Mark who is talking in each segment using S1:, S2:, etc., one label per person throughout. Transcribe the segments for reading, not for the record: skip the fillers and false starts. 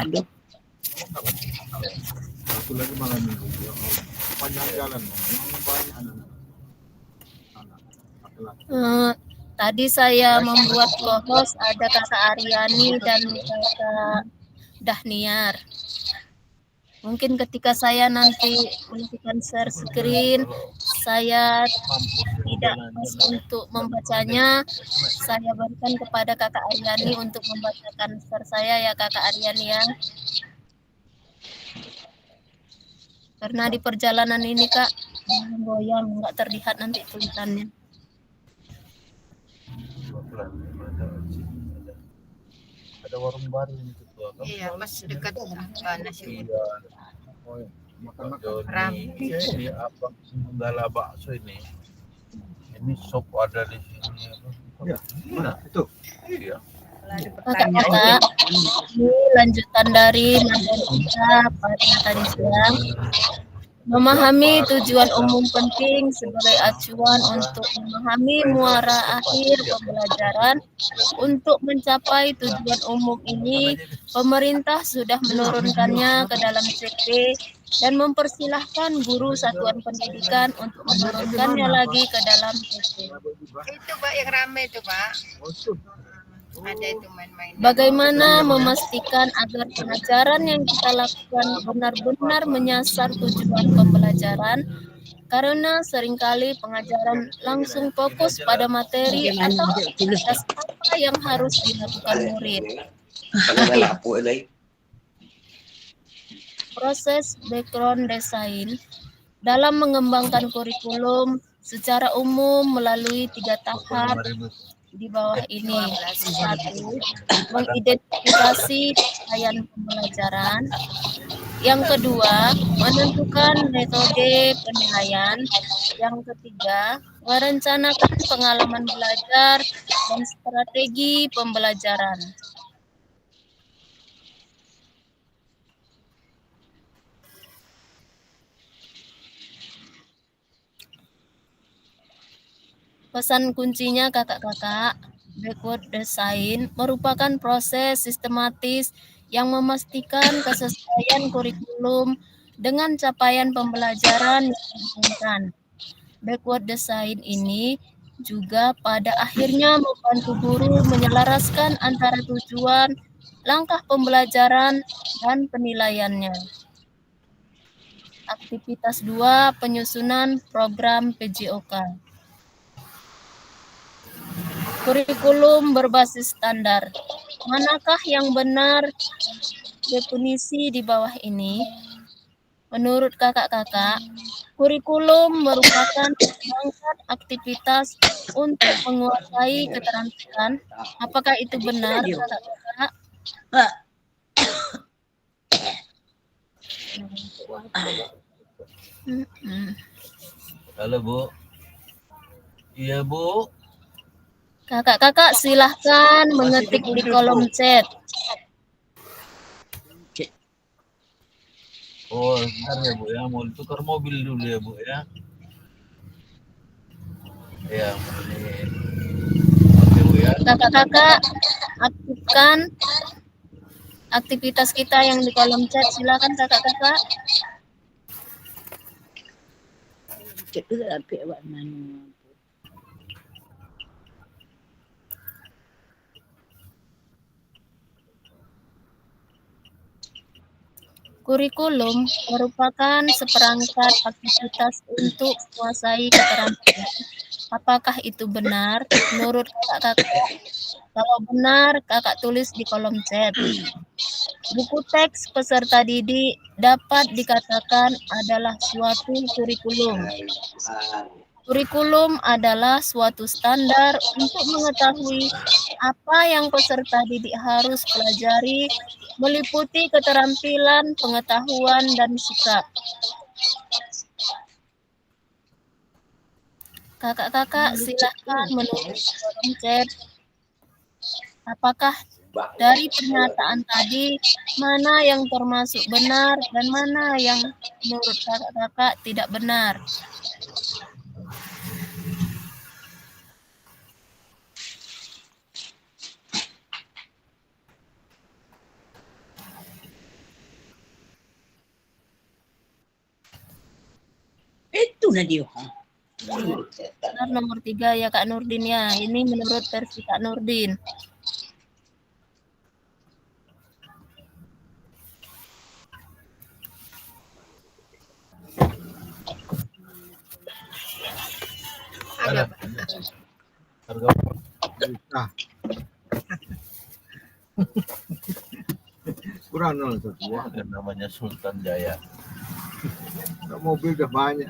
S1: Aduh.
S2: Satu lagi malam minggu. Ya, panjang jalan. Memang banyak anak laki-laki.
S3: Tadi saya membuat co-host ada Kakak Aryani dan Kakak Dahniar. Mungkin ketika saya nanti melakukan share screen, saya tidak pas untuk membacanya. Saya berikan kepada Kakak Aryani untuk membacakan share saya ya Kakak Aryani ya. Karena di perjalanan ini Kak, goyang nggak terlihat nanti tulisannya.
S2: Ada warung baru ini ketua.
S1: Iya, pas dekat nasi uduk.
S2: Iya. Oh, ya. Makan. Ini apa Senggala bakso ini? Ini sop ada di sini. Iya. Mana? Itu. Iya.
S3: Kakak-kakak, ini lanjutan dari materi kita pada tadi siang. Memahami tujuan umum penting sebagai acuan untuk memahami muara akhir pembelajaran. Untuk mencapai tujuan umum ini, pemerintah sudah menurunkannya ke dalam CP dan mempersilahkan guru satuan pendidikan untuk menurunkannya lagi ke dalam CP.
S1: Itu Pak yang ramai itu Pak. Ada itu main-main.
S3: Bagaimana memastikan agar pengajaran yang kita lakukan benar-benar menyasar tujuan pembelajaran? Karena seringkali pengajaran langsung fokus pada materi atau aktivitas apa yang harus dilakukan murid. Proses background design dalam mengembangkan kurikulum secara umum melalui 3 tahap di bawah ini. 1. Mengidentifikasi capaian pembelajaran. Yang kedua, menentukan metode penilaian. Yang ketiga, merencanakan pengalaman belajar dan strategi pembelajaran. Pesan kuncinya kakak-kakak, backward design merupakan proses sistematis yang memastikan kesesuaian kurikulum dengan capaian pembelajaran yang diinginkan. Backward design ini juga pada akhirnya membantu guru menyelaraskan antara tujuan, langkah pembelajaran, dan penilaiannya. Aktivitas 2, penyusunan program PJOK. Kurikulum berbasis standar. Manakah yang benar? Definisi di bawah ini. Menurut kakak-kakak, kurikulum merupakan perangkat aktivitas untuk menguasai keterampilan. Apakah itu benar, kakak-kakak?
S2: Halo Bu. Iya Bu.
S3: Kakak-kakak silahkan mengetik di kolom chat.
S2: Oh, bentar ya Bu ya, mau tukar mobil dulu ya Bu ya. Ya, oke Bu ya.
S3: Kakak-kakak aktifkan aktivitas kita yang di kolom chat. Silakan kakak-kakak.
S4: Cek dulu tapi awak mana.
S3: Kurikulum merupakan seperangkat aktivitas untuk menguasai keterampilan. Apakah itu benar? Menurut kakak-kakak, kalau benar, kakak tulis di kolom chat. Buku teks peserta didik dapat dikatakan adalah suatu kurikulum. Kurikulum adalah suatu standar untuk mengetahui apa yang peserta didik harus pelajari, meliputi keterampilan, pengetahuan, dan sikap. Kakak-kakak silahkan menulis di kolom chat. Apakah dari pernyataan tadi, mana yang termasuk benar dan mana yang menurut kakak-kakak tidak benar?
S4: na dia.
S3: Benar nomor 3 ya Kak Nurdin ya. Ini menurut versi Kak Nurdin.
S1: Agak
S2: Harga
S5: Nah, kurang nol satu.
S2: ada namanya Sultan Jaya.
S5: Mobil udah banyak.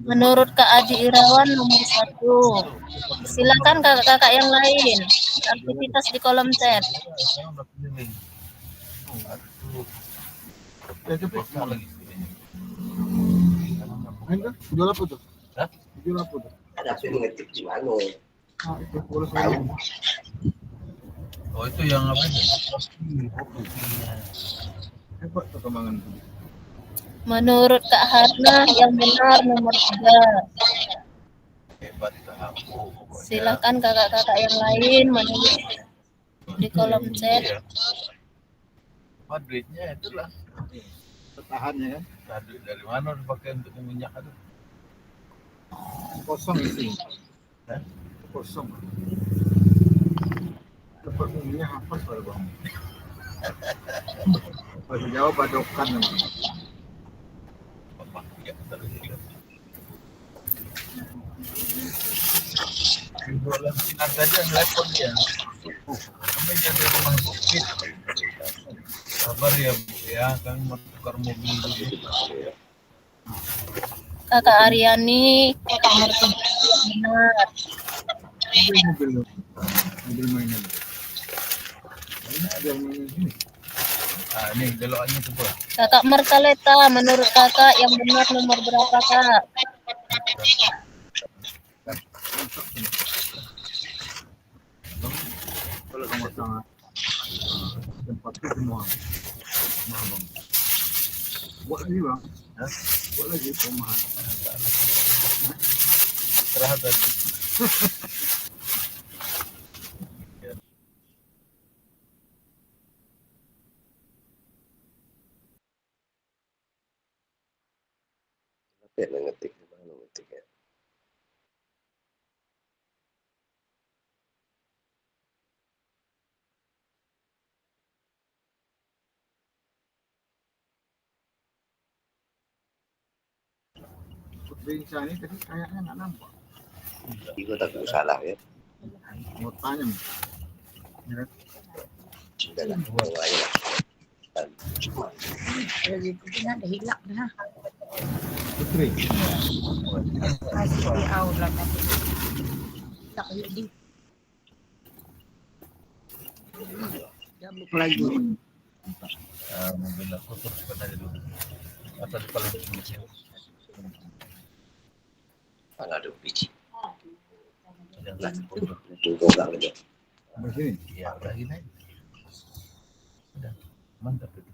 S3: Menurut Kak Adi Irawan nomor 1. Silakan kakak-kakak yang lain. Aktivitas di kolom chat.
S2: Saya udah pilih. Aduh,
S5: Ya cepet.
S2: besar lagi sini.
S5: Ini tuh jual apa tuh?
S2: Hah?
S5: Jual apa tuh?
S6: Tapi mengetik di mana?
S5: Ah, itu boleh saya.
S2: Oh itu yang apa ini?
S5: Hebat perkembangan.
S3: Menurut Kak Harna yang benar nomor 3.
S2: Hebat aku. Pokoknya.
S3: Silakan kakak-kakak yang lain menulis di kolom chat.
S2: Iya. Duitnya itulah.
S5: Pertahannya kan
S2: Duit dari mana dipakai untuk minyak itu?
S5: kosong isi.
S2: Hah?
S5: Kosong. Dapat minyak apa soal bang? Bahasa Jawa badokan namanya.
S2: Ya, terus. Jualan sinar saja telepon dia. Kami jadi rumah sakit. Sabar ya Bu ya, kan mau tukar mobil dulu.
S3: Kakak Aryani nomor 3 benar.
S5: Mobil mainan. Ini ada yang mainan sini.
S2: Nah, ini belokannya tuh Pak.
S3: Kakak Markaleta menurut kakak yang benar nomor berapa Kak?
S5: Kalau kamu sangat tempat itu semua. Mahal bang. Buat lagi bang.
S2: Hah?
S5: Buat lagi mahal.
S2: Istirahat lagi.
S6: Tapi mengetik di mana mengetiknya?
S5: Putri Insani tadi kayaknya nggak nampak.
S6: Itu tak salah ya.
S5: Mau tanya.
S6: Sudah lah, bawa aja lah.
S4: Lagi tu pun ada hilak dah.
S5: Putri.
S1: masih di aula tadi.
S4: Tak jadi. Jambuk lagi.
S2: Mobil aku teruskan aja dulu. Atau di paling tinggi.
S6: Mana ada biji?
S2: Jangan foto.
S6: Tunggu enggak aja.
S5: Sampai sini.
S2: Ya udah gini. Udah mantap itu.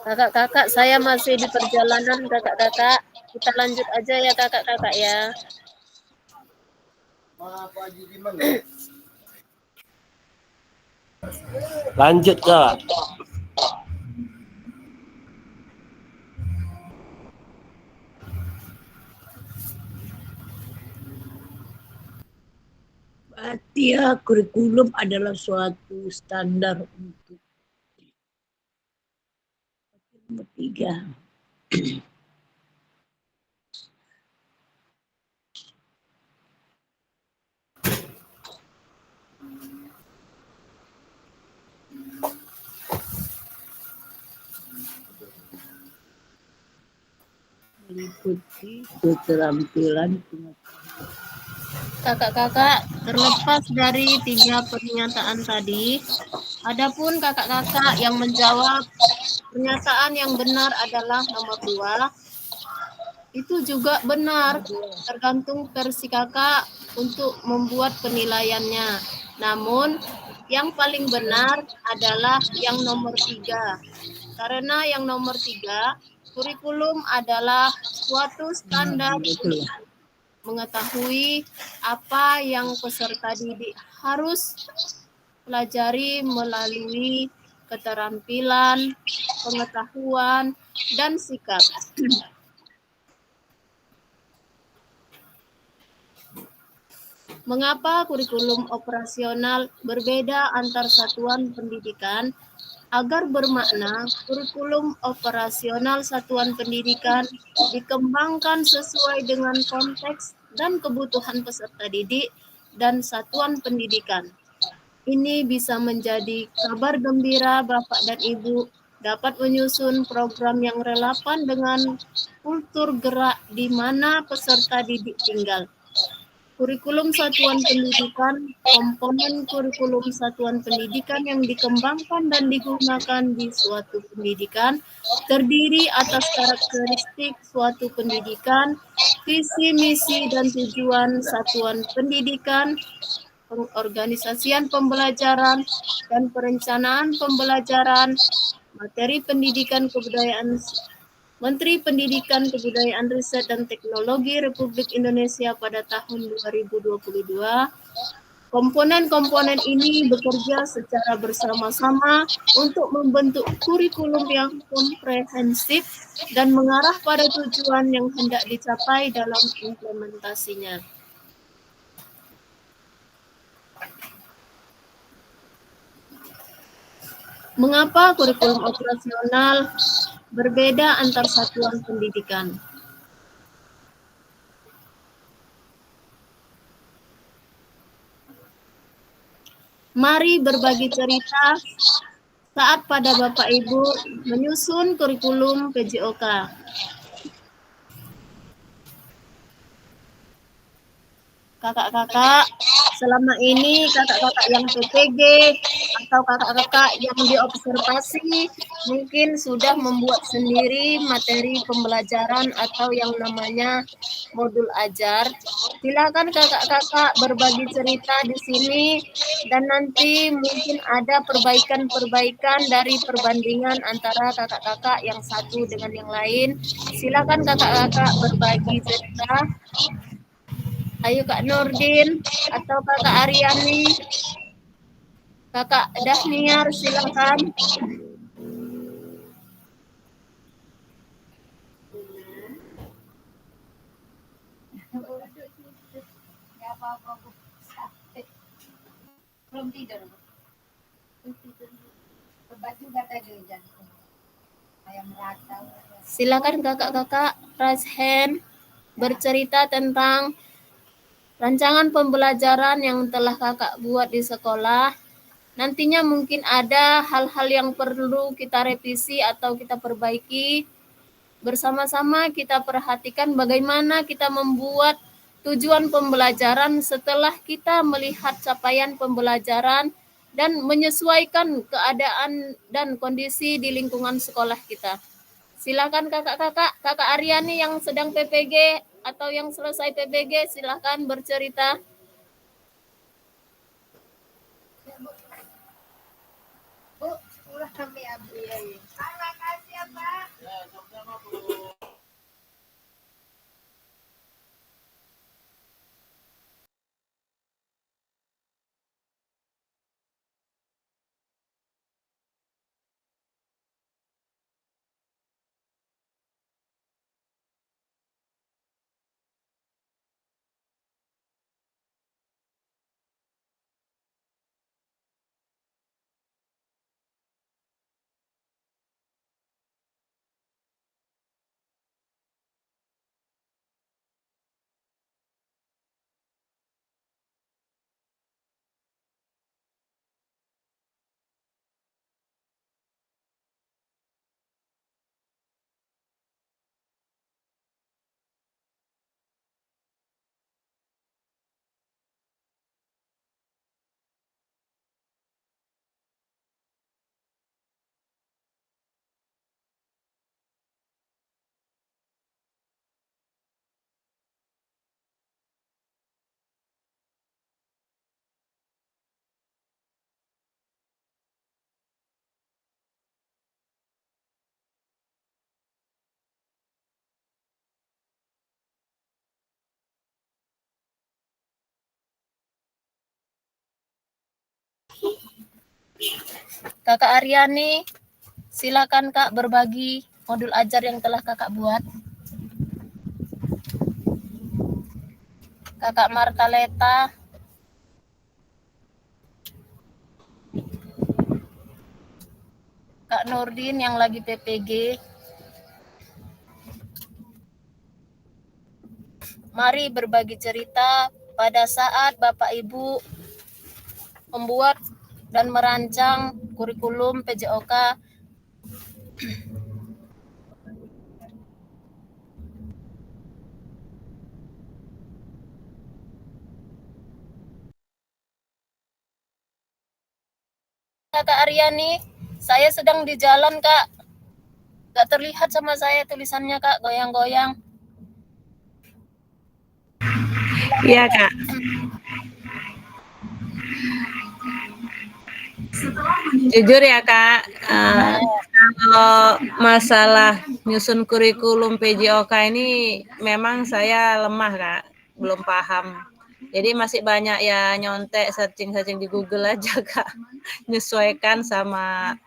S3: Kakak-kakak saya masih di perjalanan kakak-kakak. Kita lanjut aja ya kakak-kakak ya.
S6: Lanjut Kak.
S4: Artinya kurikulum adalah suatu standar untuk nomor 3. Meliputi keterampilan pengetahuan.
S3: Kakak-kakak, terlepas dari 3 pernyataan tadi, adapun kakak-kakak yang menjawab pernyataan yang benar adalah nomor 2, itu juga benar, tergantung versi kakak untuk membuat penilaiannya. Namun, yang paling benar adalah yang nomor 3. Karena yang nomor 3, kurikulum adalah suatu standar
S4: Betul.
S3: mengetahui apa yang peserta didik harus pelajari melalui keterampilan, pengetahuan, dan sikap. Mengapa kurikulum operasional berbeda antar satuan pendidikan? Agar bermakna, kurikulum operasional satuan pendidikan dikembangkan sesuai dengan konteks dan kebutuhan peserta didik dan satuan pendidikan. Ini bisa menjadi kabar gembira Bapak dan Ibu dapat menyusun program yang relevan dengan kultur gerak di mana peserta didik tinggal. Kurikulum satuan pendidikan, komponen kurikulum satuan pendidikan yang dikembangkan dan digunakan di suatu pendidikan terdiri atas karakteristik suatu pendidikan, visi, misi, dan tujuan satuan pendidikan, pengorganisasian pembelajaran, dan perencanaan pembelajaran, materi pendidikan kebudayaan. Menteri Pendidikan, Kebudayaan, Riset, dan Teknologi Republik Indonesia pada tahun 2022. Komponen-komponen ini bekerja secara bersama-sama untuk membentuk kurikulum yang komprehensif dan mengarah pada tujuan yang hendak dicapai dalam implementasinya. Mengapa kurikulum operasional berbeda antar satuan pendidikan? Mari berbagi cerita saat pada Bapak Ibu menyusun kurikulum PJOK. Kakak-kakak, selama ini kakak-kakak yang PPG atau kakak-kakak yang diobservasi mungkin sudah membuat sendiri materi pembelajaran atau yang namanya modul ajar. Silakan kakak-kakak berbagi cerita di sini dan nanti mungkin ada perbaikan-perbaikan dari perbandingan antara kakak-kakak yang satu dengan yang lain. Silakan kakak-kakak berbagi cerita. Ayo Kak Nurdin atau Kakak Aryani, Kakak Dahniar silakan.
S1: Nggak apa-apa, Bu. Belum tidur, Bu. Hebat juga tadi jantung. Kayak merata.
S3: Silakan kakak-kakak raise hand bercerita tentang rancangan pembelajaran yang telah kakak buat di sekolah. Nantinya mungkin ada hal-hal yang perlu kita revisi atau kita perbaiki. Bersama-sama kita perhatikan bagaimana kita membuat tujuan pembelajaran setelah kita melihat capaian pembelajaran dan menyesuaikan keadaan dan kondisi di lingkungan sekolah kita. Silakan kakak-kakak, Kakak Aryani yang sedang PPG atau yang selesai PPG, silakan bercerita.
S1: Bu, pulang kami ambil. Terima kasih ya, Pak.
S3: Kakak Aryani, silakan Kak berbagi modul ajar yang telah Kakak buat. Kakak Martaleta. Kak Nurdin yang lagi PPG. Mari berbagi cerita pada saat Bapak Ibu membuat dan merancang kurikulum PJOK. Kak Aryani, saya sedang di jalan Kak. Gak terlihat sama saya tulisannya Kak, goyang-goyang.
S7: Iya Kak. Jujur ya Kak, kalau masalah nyusun kurikulum PJOK ini memang saya lemah Kak, belum paham. Jadi masih banyak ya nyontek, searching di Google aja Kak, menyesuaikan sama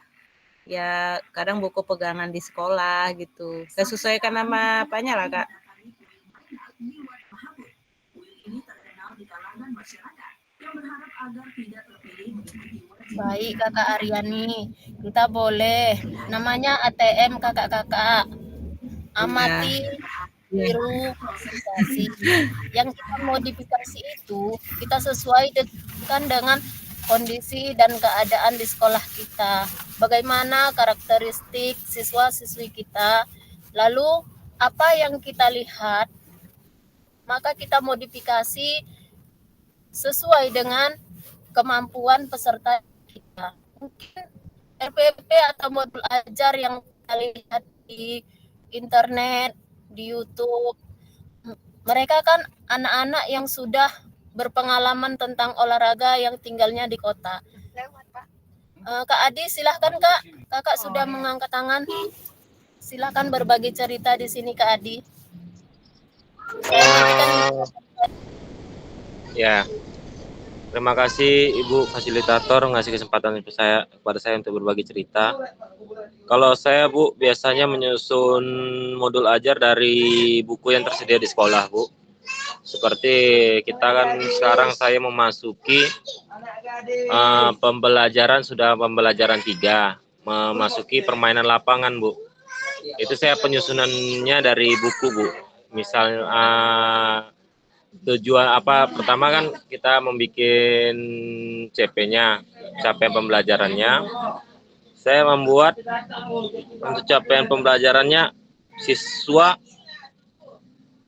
S7: ya kadang buku pegangan di sekolah gitu. Sesuaikan sama apanya lah Kak.
S3: Baik Kakak Aryani, kita boleh namanya ATM kakak-kakak, amati, tiru, modifikasi. Yang kita modifikasi itu kita sesuaikan dengan kondisi dan keadaan di sekolah kita, bagaimana karakteristik siswa-siswi kita, lalu apa yang kita lihat maka kita modifikasi sesuai dengan kemampuan peserta kita. Mungkin RPP atau modul ajar yang kita lihat di internet, di YouTube, mereka kan anak-anak yang sudah berpengalaman tentang olahraga yang tinggalnya di kota. Kak Adi, silahkan Kak. Kakak sudah mengangkat tangan. Silahkan berbagi cerita di sini Kak Adi.
S8: Ya. Terima kasih Ibu Fasilitator ngasih kesempatan kepada saya untuk berbagi cerita. Kalau saya Bu biasanya menyusun modul ajar dari buku yang tersedia di sekolah Bu. Seperti kita kan sekarang saya memasuki pembelajaran 3, memasuki permainan lapangan Bu. Itu saya penyusunannya dari buku Bu. Misal tujuan apa pertama kan kita membuat CP-nya, capaian pembelajarannya. Saya membuat untuk capaian pembelajarannya siswa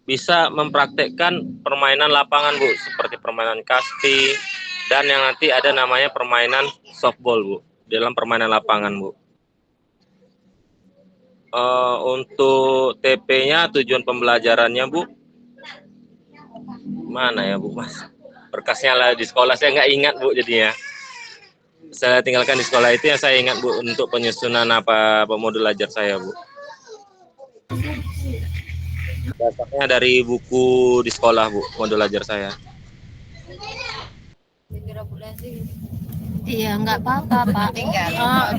S8: bisa mempraktekkan permainan lapangan Bu, seperti permainan kasti dan yang nanti ada namanya permainan softball Bu, dalam permainan lapangan Bu. Untuk TP-nya tujuan pembelajarannya Bu, mana ya Bu Mas? Berkasnya lah di sekolah saya nggak ingat Bu jadinya. Saya tinggalkan di sekolah itu yang saya ingat Bu untuk penyusunan apa modul ajar saya Bu. Dasarnya dari buku di sekolah Bu, modul ajar saya.
S3: Iya, nggak apa-apa Pak.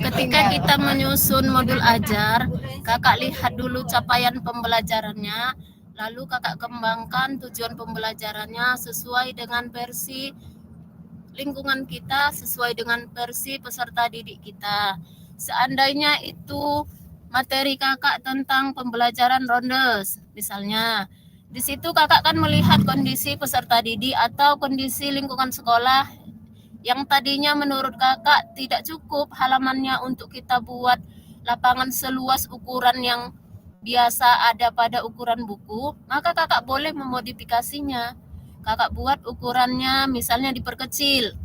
S3: Ketika kita menyusun modul ajar, Kakak lihat dulu capaian pembelajarannya, lalu Kakak kembangkan tujuan pembelajarannya sesuai dengan versi lingkungan kita, sesuai dengan versi peserta didik kita. Seandainya itu materi Kakak tentang pembelajaran rondes, misalnya, di situ Kakak kan melihat kondisi peserta didik atau kondisi lingkungan sekolah yang tadinya menurut Kakak tidak cukup halamannya untuk kita buat lapangan seluas ukuran yang biasa ada pada ukuran buku, maka Kakak boleh memodifikasinya. Kakak buat ukurannya misalnya diperkecil.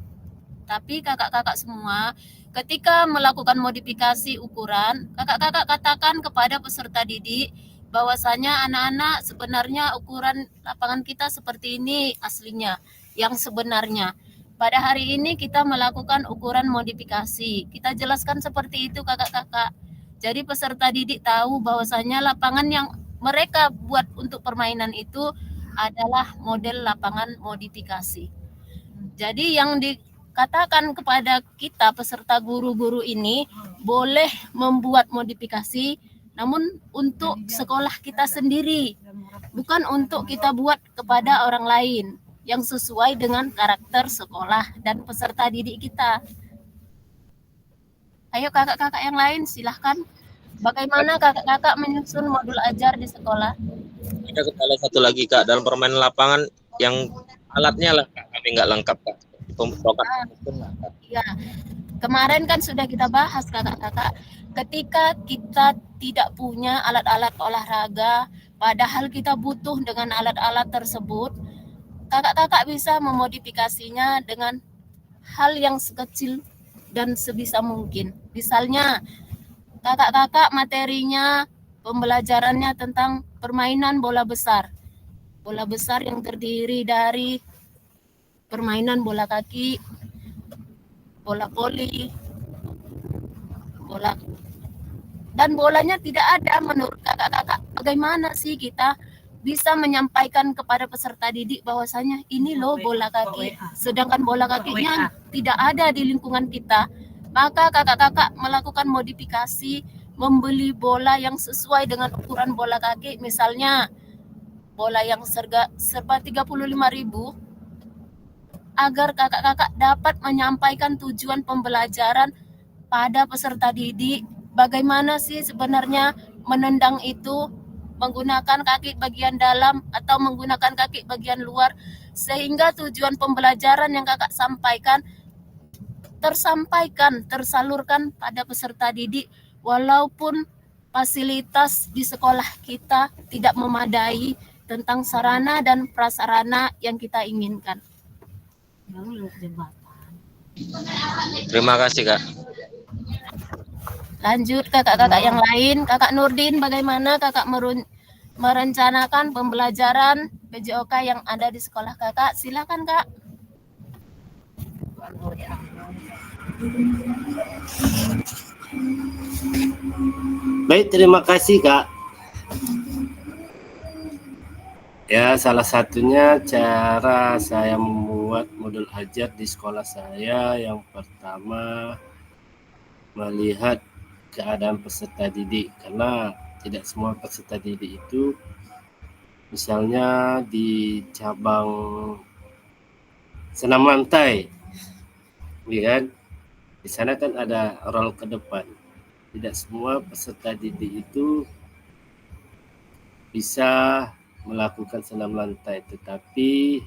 S3: Tapi kakak-kakak semua ketika melakukan modifikasi ukuran, kakak-kakak katakan kepada peserta didik bahwasanya anak-anak sebenarnya ukuran lapangan kita seperti ini aslinya, yang sebenarnya. Pada hari ini kita melakukan ukuran modifikasi. Kita jelaskan seperti itu kakak-kakak. Jadi peserta didik tahu bahwasanya lapangan yang mereka buat untuk permainan itu adalah model lapangan modifikasi. Jadi yang katakan kepada kita peserta guru-guru ini boleh membuat modifikasi, namun untuk sekolah kita sendiri, bukan untuk kita buat kepada orang lain yang sesuai dengan karakter sekolah dan peserta didik kita. Ayo kakak-kakak yang lain silahkan. Bagaimana kakak-kakak menyusun modul ajar di sekolah?
S8: Ada kendala satu lagi Kak, dalam permainan lapangan yang alatnya lah Kak, kami nggak lengkap Kak.
S3: Ya, kemarin kan sudah kita bahas kakak-kakak. Ketika kita tidak punya alat-alat olahraga, padahal kita butuh dengan alat-alat tersebut, kakak-kakak bisa memodifikasinya dengan hal yang sekecil dan sebisa mungkin. Misalnya, kakak-kakak materinya pembelajarannya tentang permainan bola besar. Bola besar yang terdiri dari permainan bola kaki, bola voli, bola, dan bolanya tidak ada. Menurut kakak-kakak, bagaimana sih kita bisa menyampaikan kepada peserta didik bahwasanya ini loh bola kaki, sedangkan bola kakinya tidak ada di lingkungan kita? Maka kakak-kakak melakukan modifikasi, membeli bola yang sesuai dengan ukuran bola kaki, misalnya bola yang serba 35.000, agar kakak-kakak dapat menyampaikan tujuan pembelajaran pada peserta didik. Bagaimana sih sebenarnya menendang itu, menggunakan kaki bagian dalam atau menggunakan kaki bagian luar, sehingga tujuan pembelajaran yang kakak sampaikan tersampaikan, tersalurkan pada peserta didik, walaupun fasilitas di sekolah kita tidak memadai tentang sarana dan prasarana yang kita inginkan.
S8: Terima kasih Kak.
S3: Lanjut kakak-kakak yang lain. Kakak Nurdin, bagaimana kakak merencanakan pembelajaran PJOK yang ada di sekolah kakak? Silakan Kak.
S6: Baik, terima kasih Kak. Ya, salah satunya cara saya membuat modul ajar di sekolah saya, yang pertama melihat keadaan peserta didik, karena tidak semua peserta didik itu, misalnya di cabang senam lantai, ya kan, di sana kan ada role ke depan. Tidak semua peserta didik itu bisa melakukan senam lantai, tetapi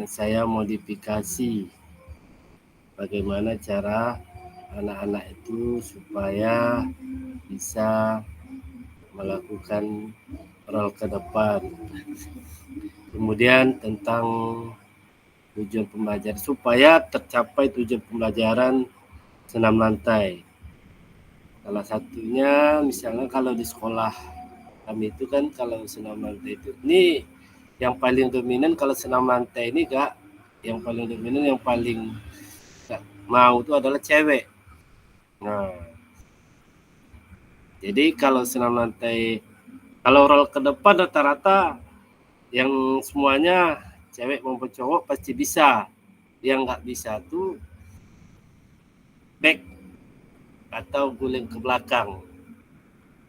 S6: saya modifikasi bagaimana cara anak-anak itu supaya bisa melakukan role ke depan. Kemudian tentang tujuan pembelajaran, supaya tercapai tujuan pembelajaran senam lantai. Salah satunya misalnya kalau di sekolah kami itu kan, kalau senam lantai itu, ini yang paling dominan kalau senam lantai ini Kak, yang paling dominan, yang paling gak mau itu adalah cewek. Nah, jadi kalau senam lantai, kalau role ke depan rata-rata yang semuanya cewek maupun cowok pasti bisa. Yang nggak bisa tuh back atau guling ke belakang.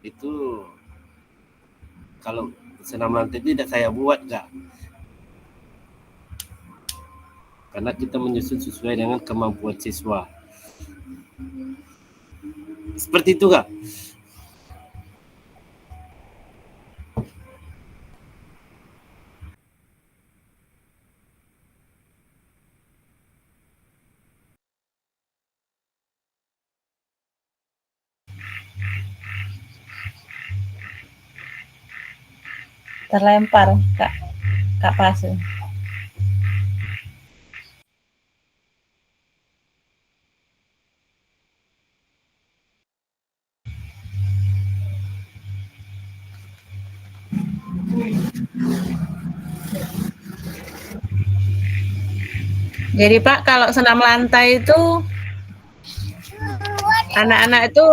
S6: Itu kalau senam lantai tidak saya buat Kak. Karena kita menyusun sesuai dengan kemampuan siswa. Seperti itu Kak.
S7: Terlempar Kak Pasu. Jadi Pak, kalau senam lantai itu anak-anak itu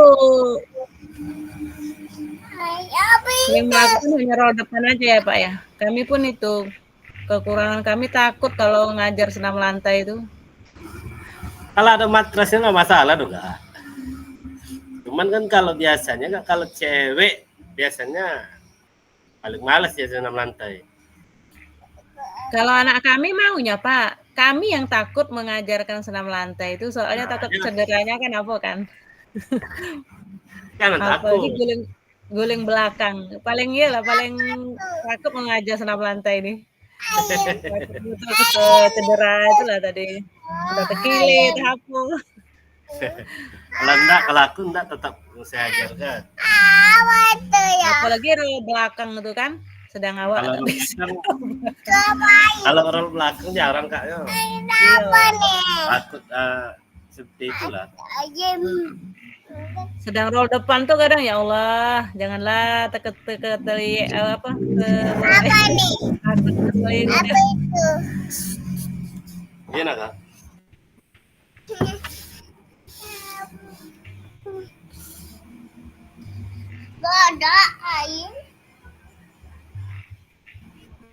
S7: yang melakukan hanya roda depan aja ya Pak ya. Kami pun itu Kekurangan kami takut kalau ngajar senam lantai itu.
S6: Kalau ada matrasnya nggak masalah dong, Kak. Cuman kan kalau biasanya Kak, kalau cewek biasanya paling malas ya senam lantai.
S7: Kalau anak kami maunya Pak, kami yang takut mengajarkan senam lantai itu soalnya takut cederanya kan apa kan?
S6: Jangan
S7: Apalagi
S6: takut.
S7: guling belakang. Paling takut mengajar senam lantai ini. Takut cedera itu lah tadi. Udah kekilit, hapus.
S6: Kalau aku enggak tetap saya ajarkan.
S7: Apalagi roll belakang itu kan, sedang awak
S6: Kalau
S7: tak bisa.
S6: kalau roll belakang jarang Kak ya. Takut seperti itulah.
S7: Sedang roll depan tuh kadang ya Allah, janganlah teket-teket dari apa ke takut keselin.
S6: Iya nak Kak.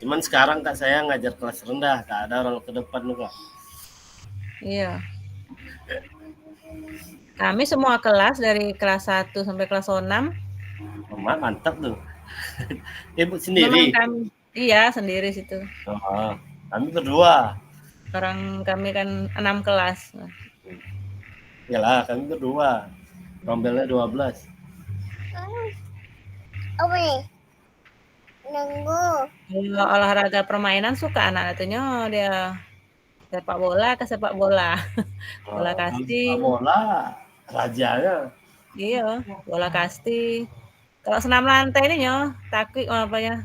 S6: Cuman sekarang Kak saya ngajar kelas rendah, Kak ada orang ke depan loh Kak.
S7: Iya. Kami semua kelas dari kelas 1 sampai kelas 6.
S6: Mantap tuh. Ibu sendiri?
S7: Iya sendiri situ.
S6: Oh, kami berdua.
S7: Orang kami kan 6 kelas.
S6: Iyalah kami berdua. Rombelnya 12.
S7: Kalau olahraga permainan suka anak itunya dia sepak bola ke sepak bola. Bola kasti.
S6: Bola rajanya.
S7: Iya, bola kasti. Kalau senam lantai ini nyo, takut apa ya?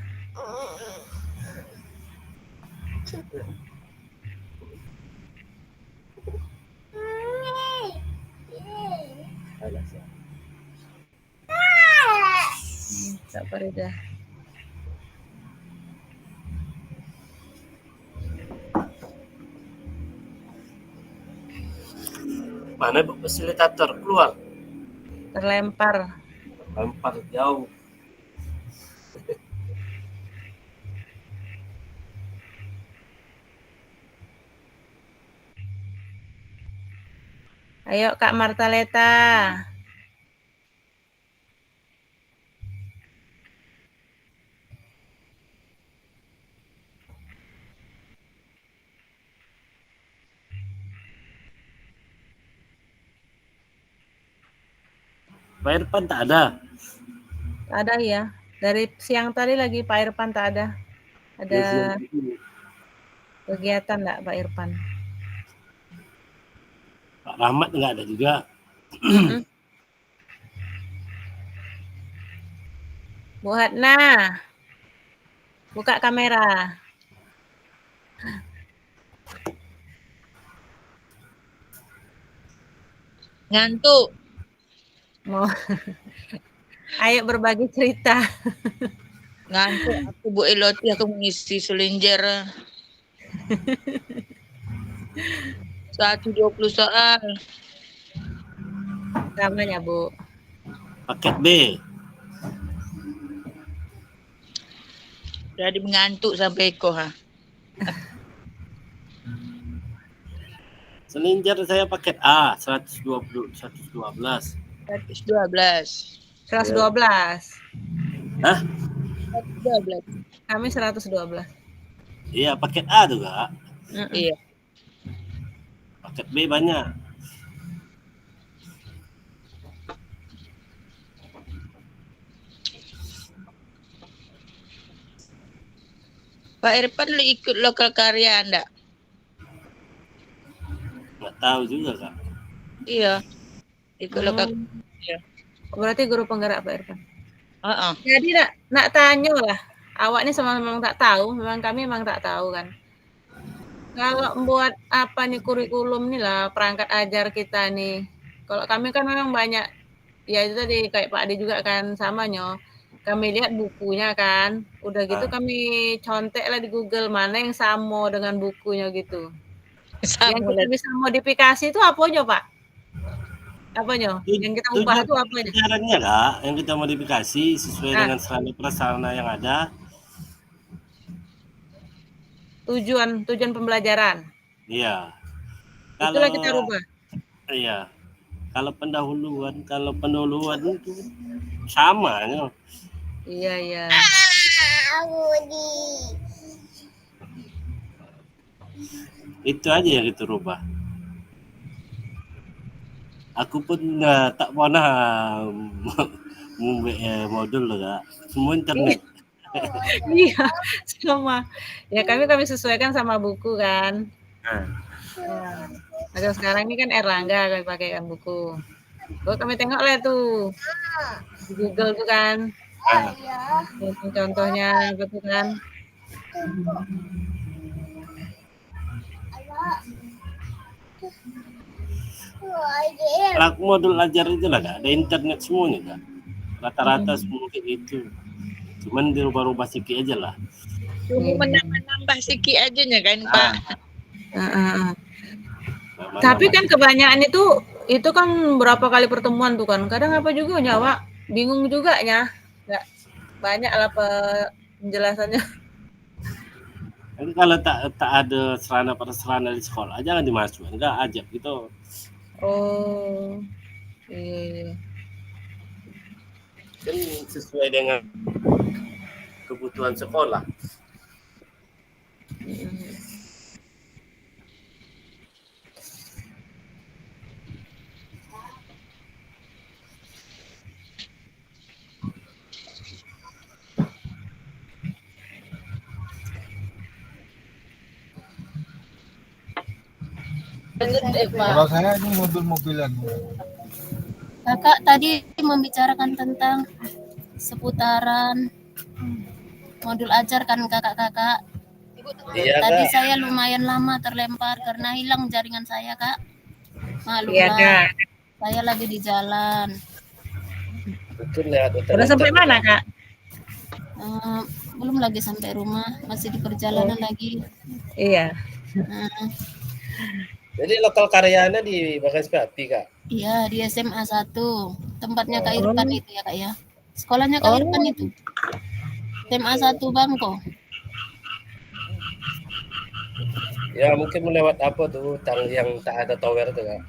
S7: Tak dah.
S6: Mana bu fasilitator keluar?
S7: Terlempar.
S6: Lempar jauh.
S7: Ayo Kak Martaleta.
S6: Pak Irfan tak ada?
S7: Tak ada ya. Dari siang tadi lagi Pak Irfan tak ada. Ada kegiatan enggak Pak Irfan?
S6: Pak Rahmat enggak ada juga.
S7: Bu Hatna. Buka kamera.
S1: Ngantuk.
S7: Mau ayo berbagi cerita.
S1: Ngantuk aku Bu Eloti, aku mengisi selinjer 120 soal.
S7: Namanya Bu.
S6: Paket B.
S1: Jadi mengantuk sampai Eko ha.
S6: Selinjar saya paket A 112.
S1: 112.
S7: 112.
S6: Hah?
S1: 112.
S7: Kami 112.
S6: Iya, paket A tuh, Kak.
S1: Iya.
S6: Paket B banyak.
S1: Pak Irfan lu ikut lokal karya enggak?
S6: Nggak tahu juga, Kak.
S1: Iya. Ikut lokal.
S7: Berarti guru penggerak Pak Irfan.
S1: Jadi
S7: nak tanya lah. Awak ini memang tak tahu, memang kami memang tak tahu kan. Kalau buat apa nih kurikulum nih lah, perangkat ajar kita nih. Kalau kami kan memang banyak, ya itu tadi kayak Pak Adi juga kan sama nyo. Kami lihat bukunya kan, udah gitu kami contek lah di Google mana yang sama dengan bukunya gitu. Yang kita bisa modifikasi itu apanya Pak? Apanya? Yang kita ubah itu apanya?
S6: Caranya Kak, yang kita modifikasi sesuai dengan sarana prasarana yang ada.
S7: tujuan pembelajaran.
S6: Iya.
S7: Itulah kita rubah.
S6: Iya. Kalau pendahuluan itu sama ya.
S7: Iya.
S6: Itu aja yang kita rubah. Aku pun tak pernah modul lah, semua internet.
S7: Iya, sama. Ya kami sesuaikan sama buku kan. Nah, sekarang ini kan Erlangga kami pakai kan buku. Kami tengok lah tuh di Google tuh kan. Contohnya gitu kan.
S6: Modul ajar itu lah, ada internet semuanya kan. Rata-rata semua kayak gitu. Cuman dirubah-rubah sedikit aja lah.
S1: Cuma menambah sedikit aja kan Pak.
S7: Tapi kan kebanyakan itu kan berapa kali pertemuan tuh kan. Kadang apa juga nyawa bingung juga ya. Nggak banyak lah penjelasannya.
S6: Jadi kalau tak ada sarana di sekolah, jangan dimasukkan, enggak ajak gitu.
S7: Oh, iya.
S6: Kan sesuai dengan kebutuhan sekolah.
S2: Kalau saya ini mobil-mobilan.
S3: Kakak tadi membicarakan tentang seputaran modul ajar kan kakak-kakak.
S6: Iya,
S3: Tadi
S6: Kak.
S3: saya lumayan lama terlempar karena hilang jaringan saya Kak. Maklum
S7: Iya,
S3: lah.
S7: Kak.
S3: Saya lagi di jalan.
S6: Betul ya.
S7: Udah sampai mana Kak?
S3: Belum lagi sampai rumah, masih di perjalanan lagi.
S7: Iya.
S6: Jadi lokal karyanya di Bagaspati, Kak?
S3: Iya, di SMA 1. Tempatnya Kak Irfan itu ya Kak ya. Sekolahnya Kak Irfan itu. SMA 1 Bangko.
S6: Ya mungkin melewat apa tuh yang tak ada tower tuh, Kak.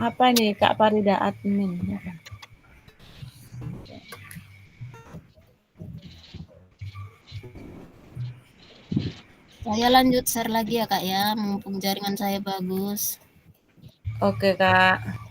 S7: Apa nih Kak Farida admin?
S3: Saya lanjut share lagi ya Kak ya, mumpung jaringan saya bagus.
S7: Oke Kak.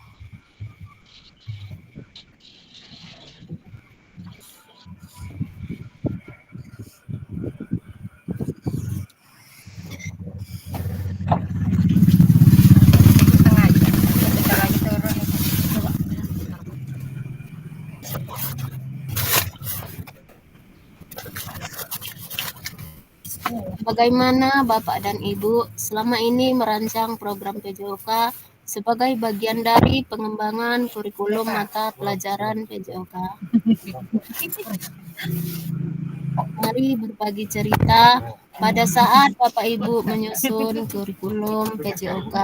S3: Bagaimana Bapak dan Ibu selama ini merancang program PJOK sebagai bagian dari pengembangan kurikulum mata pelajaran PJOK? Mari berbagi cerita pada saat Bapak Ibu menyusun kurikulum PJOK.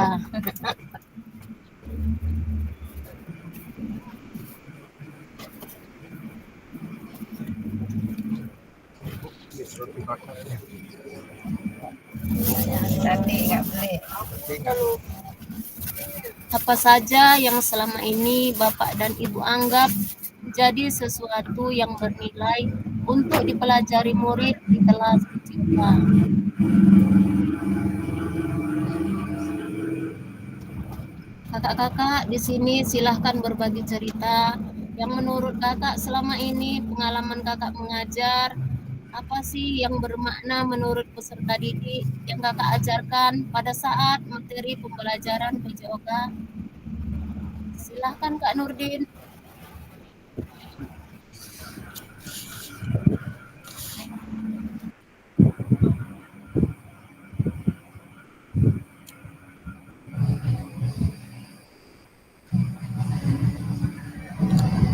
S3: Apa saja yang selama ini Bapak dan Ibu anggap jadi sesuatu yang bernilai untuk dipelajari murid di kelas PJOK? Kakak-kakak di sini silahkan berbagi cerita yang menurut kakak selama ini pengalaman kakak mengajar. Apa sih yang bermakna menurut peserta didik yang kakak ajarkan pada saat materi pembelajaran PJOK? Silahkan Kak Nurdin.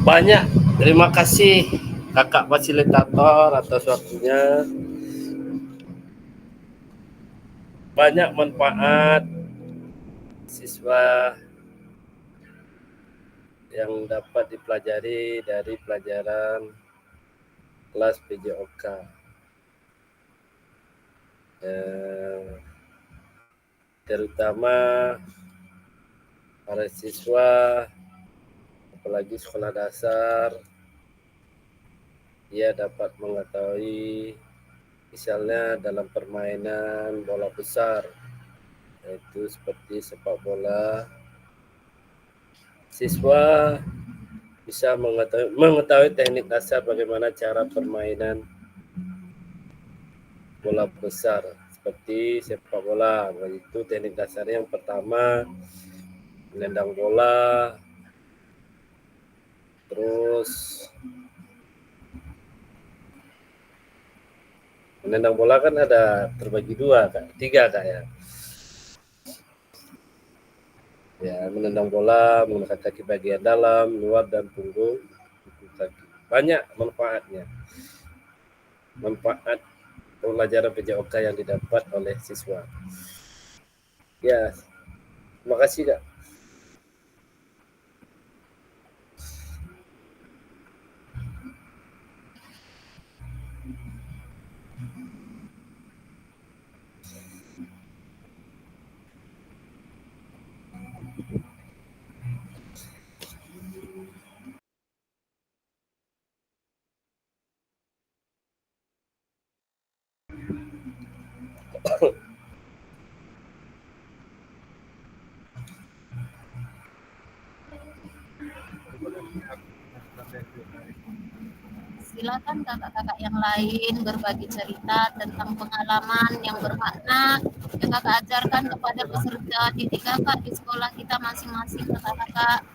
S6: Banyak. Terima kasih kakak fasilitator atas waktunya. Banyak manfaat siswa yang dapat dipelajari dari pelajaran kelas PJOK. Terutama para siswa, apalagi sekolah dasar, ia dapat mengetahui misalnya dalam permainan bola besar, yaitu seperti sepak bola, siswa bisa mengetahui teknik dasar bagaimana cara permainan bola besar seperti sepak bola. Itu teknik dasarnya yang pertama, menendang bola, terus menendang bola kan ada terbagi tiga ya. Ya, menendang bola menggunakan kaki bagian dalam, luar dan punggung kaki. Banyak manfaatnya. Manfaat pelajaran PJOK yang didapat oleh siswa. Ya, terima kasih Kak.
S3: Silakan kakak-kakak yang lain berbagi cerita tentang pengalaman yang bermakna yang kakak ajarkan kepada peserta didik kakak di sekolah kita masing-masing, kakak-kakak.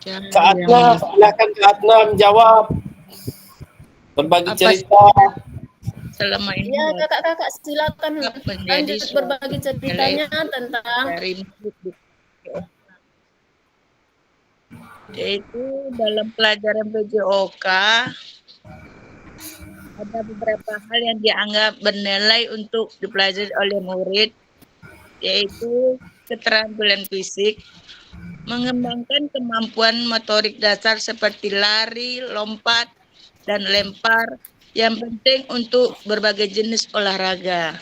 S6: Kak Adna, silakan Kak Adna menjawab. Berbagi cerita.
S7: Selama ini
S3: Ya kakak-kakak silakan
S7: menjadi
S3: lanjut berbagi ceritanya tentang
S7: dari yaitu dalam pelajaran PJOK ada beberapa hal yang dianggap bernilai untuk dipelajari oleh murid, yaitu keterampilan fisik, mengembangkan kemampuan motorik dasar seperti lari, lompat, dan lempar, yang penting untuk berbagai jenis olahraga.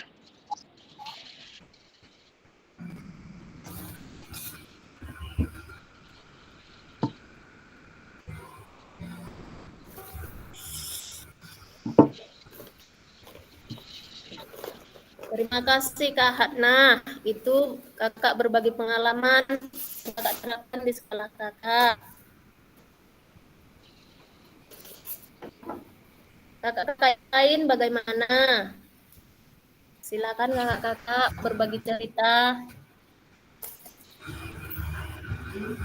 S3: Terima kasih Kak Hatna. Itu kakak berbagi pengalaman yang kakak terapkan di sekolah kakak. Kakak-kakak lain bagaimana? Silakan kakak-kakak berbagi cerita. Lanjut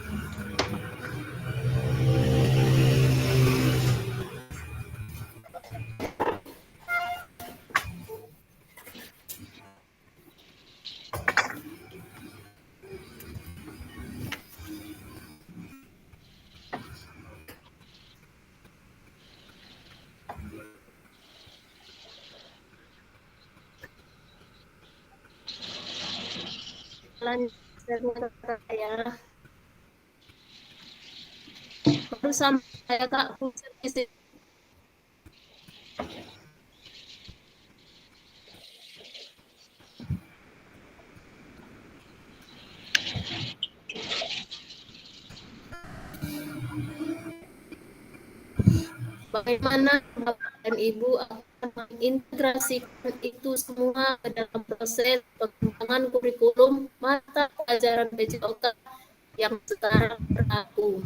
S3: ya. Baru sampai Kak di situ. Bagaimana Bapak dan Ibu akan mengintegrasikan itu semua ke dalam proses pengembangan kurikulum mata pelajaran PJOK yang sekarang berlaku.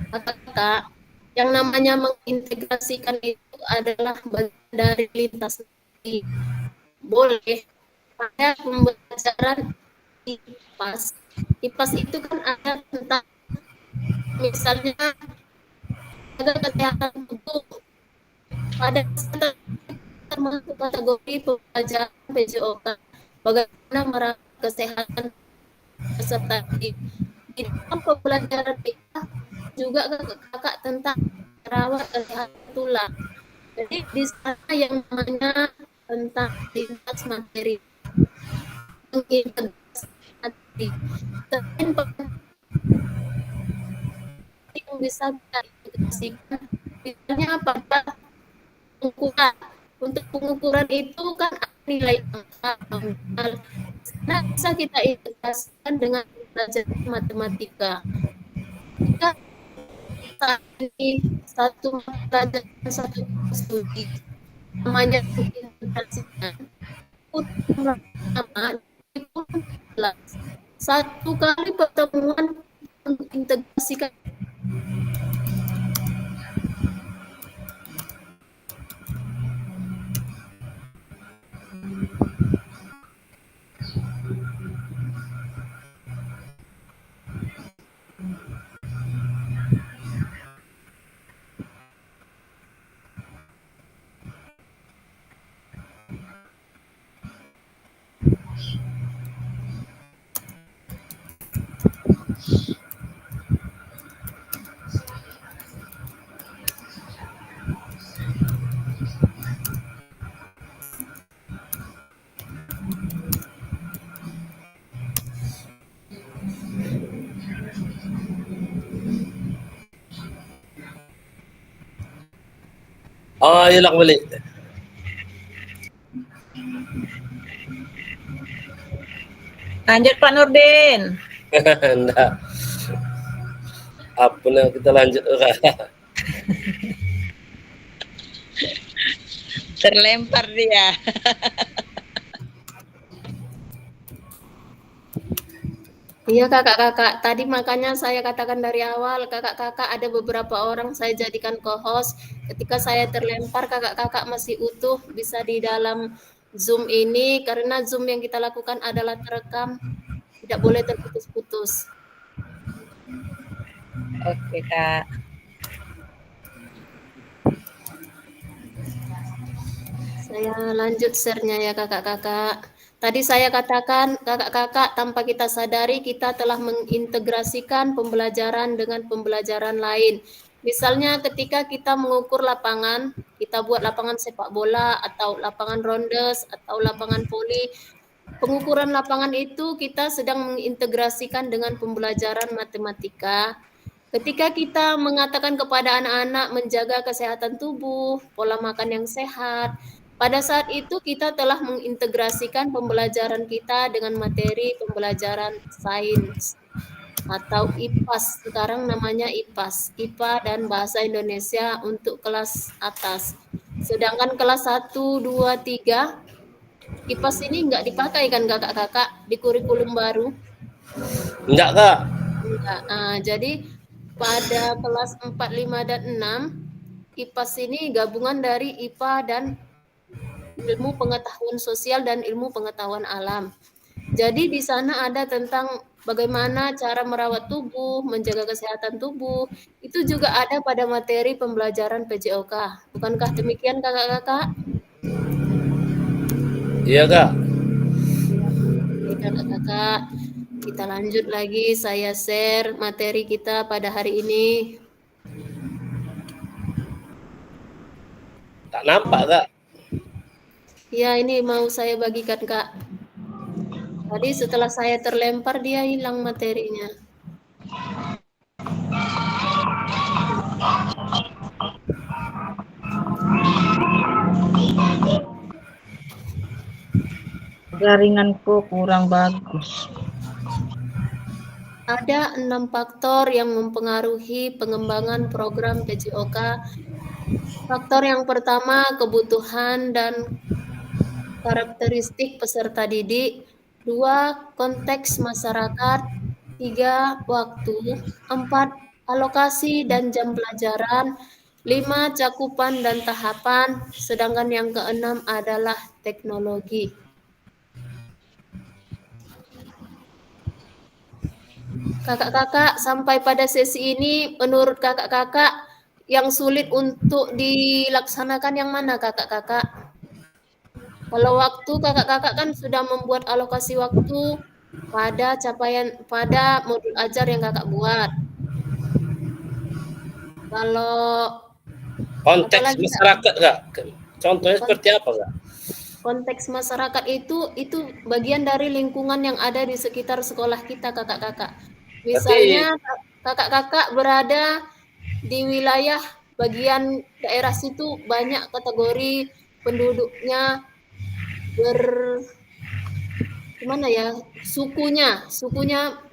S3: Kakak, yang namanya mengintegrasikan itu adalah bagian dari lintas nanti. Boleh pada pembelajaran IPAS. IPAS itu kan ada tentang misalnya ada kesehatan tubuh, pada termasuk kategori pembelajaran PJOK. Bagaimana merawat kesehatan peserta di dalam pembelajaran kita juga kakak tentang merawat kesehatan tulang. Jadi di sana yang namanya tentang lintas materi mengintegrasi selain yang bisa kita integrasikan misalnya pada pengukuran. Untuk pengukuran itu kan nilai angka nominal. Nah, bisa kita integrasikan dengan pelajaran matematika. Jika saat ini satu pelajaran satu studi namanya integrasikan pertama satu kali pertemuan mengintegrasikan
S6: Oh, hilang balik.
S7: Lanjut Pak Nurdin.
S6: Enggak. Apa nih kita lanjut
S7: Terlempar dia.
S3: Iya kakak-kakak, tadi makanya saya katakan dari awal, kakak-kakak ada beberapa orang saya jadikan co-host. Ketika saya terlempar, kakak-kakak masih utuh, bisa di dalam Zoom ini, karena Zoom yang kita lakukan adalah terekam, tidak boleh terputus-putus.
S7: Oke Kak.
S3: Saya lanjut share-nya ya kakak-kakak. Tadi saya katakan kakak-kakak tanpa kita sadari kita telah mengintegrasikan pembelajaran dengan pembelajaran lain. Misalnya ketika kita mengukur lapangan, kita buat lapangan sepak bola atau lapangan rondes atau lapangan voli. Pengukuran lapangan itu kita sedang mengintegrasikan dengan pembelajaran matematika. Ketika kita mengatakan kepada anak-anak menjaga kesehatan tubuh, pola makan yang sehat, pada saat itu kita telah mengintegrasikan pembelajaran kita dengan materi pembelajaran sains atau IPAS. Sekarang namanya IPAS, IPA dan Bahasa Indonesia untuk kelas atas. Sedangkan kelas 1, 2, 3, IPAS ini enggak dipakai kan kakak-kakak di kurikulum baru?
S6: Enggak, Kak.
S3: Enggak. Jadi pada kelas 4, 5, dan 6, IPAS ini gabungan dari IPA dan ilmu pengetahuan sosial dan ilmu pengetahuan alam. Jadi di sana ada tentang bagaimana cara merawat tubuh, menjaga kesehatan tubuh. Itu juga ada pada materi pembelajaran PJOK. Bukankah demikian kakak-kakak?
S6: Iya Kak.
S3: Oke kakak-kakak, kita lanjut lagi. Saya share materi kita pada hari ini.
S6: Tak nampak Kak.
S3: Ya, ini mau saya bagikan Kak. Tadi setelah saya terlempar dia hilang materinya.
S4: Jaringanku kurang bagus.
S3: Ada 6 faktor yang mempengaruhi pengembangan program PJOK. Faktor yang pertama, kebutuhan dan karakteristik peserta didik. 2, konteks masyarakat. 3, waktu. 4, alokasi dan jam pelajaran. 5, cakupan dan tahapan. Sedangkan yang keenam adalah teknologi. Kakak-kakak, sampai pada sesi ini, menurut kakak-kakak, yang sulit untuk dilaksanakan yang mana kakak-kakak? Kalau waktu, kakak-kakak kan sudah membuat alokasi waktu pada modul ajar yang kakak buat. Kalau
S6: Konteks
S3: apalagi, Kak?
S6: masyarakat Kak. Contohnya seperti apa Kak?
S3: Konteks masyarakat itu bagian dari lingkungan yang ada di sekitar sekolah kita, kakak-kakak. Misalnya kakak-kakak berada di wilayah bagian daerah situ, banyak kategori penduduknya gimana ya, sukunya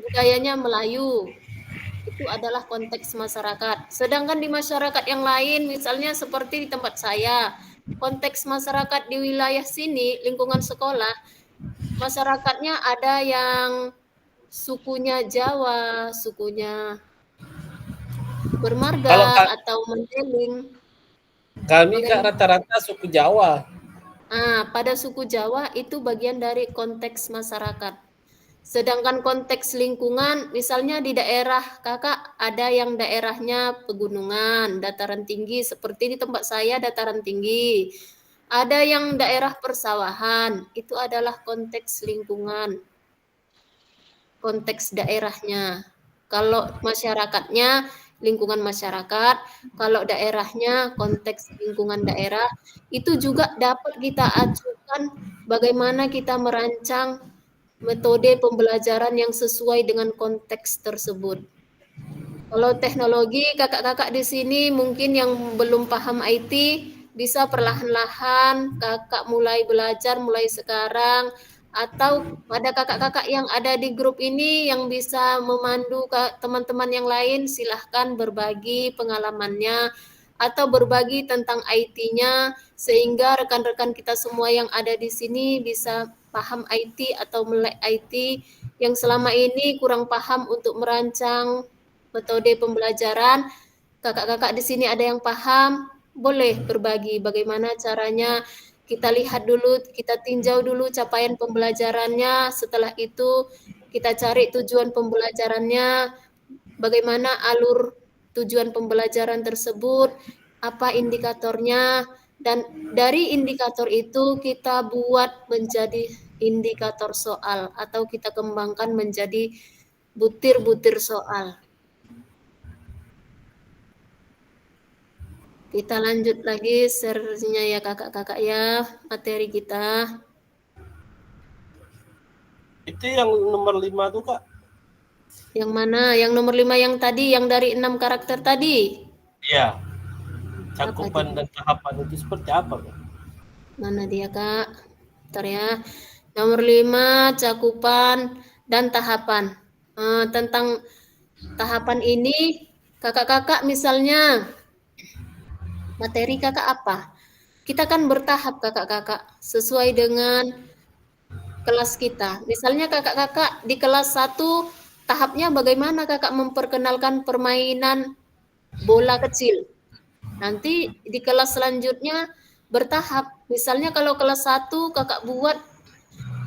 S3: budayanya Melayu. Itu adalah konteks masyarakat. Sedangkan di masyarakat yang lain, misalnya seperti di tempat saya, konteks masyarakat di wilayah sini, lingkungan sekolah, masyarakatnya ada yang sukunya Jawa, sukunya Bermarga atau Mendeling.
S6: Kami Kak rata-rata suku Jawa.
S3: Pada suku Jawa itu bagian dari konteks masyarakat. Sedangkan konteks lingkungan, misalnya di daerah kakak ada yang daerahnya pegunungan, dataran tinggi, seperti di tempat saya dataran tinggi. Ada yang daerah persawahan, itu adalah konteks lingkungan, konteks daerahnya. Kalau masyarakatnya, lingkungan masyarakat, kalau daerahnya, konteks lingkungan daerah, itu juga dapat kita ajukan bagaimana kita merancang metode pembelajaran yang sesuai dengan konteks tersebut. Kalau teknologi, kakak-kakak di sini mungkin yang belum paham IT, bisa perlahan-lahan kakak mulai belajar mulai sekarang, atau pada kakak-kakak yang ada di grup ini yang bisa memandu teman-teman yang lain, silahkan berbagi pengalamannya atau berbagi tentang IT-nya, sehingga rekan-rekan kita semua yang ada di sini bisa paham IT atau melek IT yang selama ini kurang paham untuk merancang metode pembelajaran. Kakak-kakak di sini ada yang paham, boleh berbagi bagaimana caranya. Kita lihat dulu, kita tinjau dulu capaian pembelajarannya. Setelah itu kita cari tujuan pembelajarannya, bagaimana alur tujuan pembelajaran tersebut, apa indikatornya, dan dari indikator itu kita buat menjadi indikator soal atau kita kembangkan menjadi butir-butir soal. Kita lanjut lagi share-nya ya kakak-kakak ya, materi kita.
S6: Itu yang nomor 5 tuh Kak.
S3: Yang mana? Yang nomor 5 yang tadi, yang dari 6 karakter tadi?
S6: Iya. Cakupan dan tahapan itu seperti apa Kak?
S3: Mana dia Kak? Bentar ya. Nomor 5, cakupan dan tahapan. Tentang tahapan ini, kakak-kakak misalnya, materi kakak apa? Kita kan bertahap kakak-kakak, sesuai dengan kelas kita. Misalnya kakak-kakak di kelas 1, tahapnya bagaimana kakak memperkenalkan permainan bola kecil. Nanti di kelas selanjutnya bertahap. Misalnya kalau kelas 1 kakak buat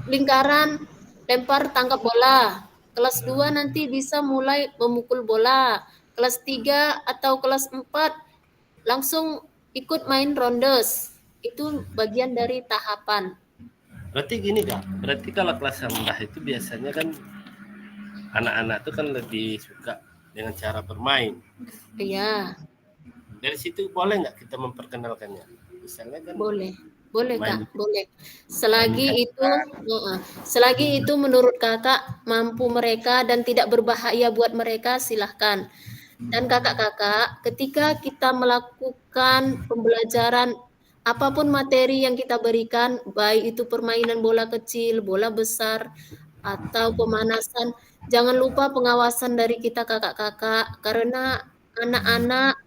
S3: lingkaran lempar tangkap bola. Kelas 2 nanti bisa mulai memukul bola. Kelas 3 atau kelas 4 langsung ikut main rondes. Itu bagian dari tahapan.
S6: Berarti gini Kak, berarti kalau kelas rendah itu biasanya kan anak-anak itu kan lebih suka dengan cara bermain.
S3: Iya,
S6: Dari situ boleh nggak kita memperkenalkannya? Misalnya kan
S3: boleh
S6: main
S3: Kak, boleh. Selagi itu menurut Kakak mampu mereka dan tidak berbahaya buat mereka, silahkan. Dan kakak-kakak, ketika kita melakukan pembelajaran apapun materi yang kita berikan, baik itu permainan bola kecil, bola besar, atau pemanasan, jangan lupa pengawasan dari kita kakak-kakak, karena anak-anak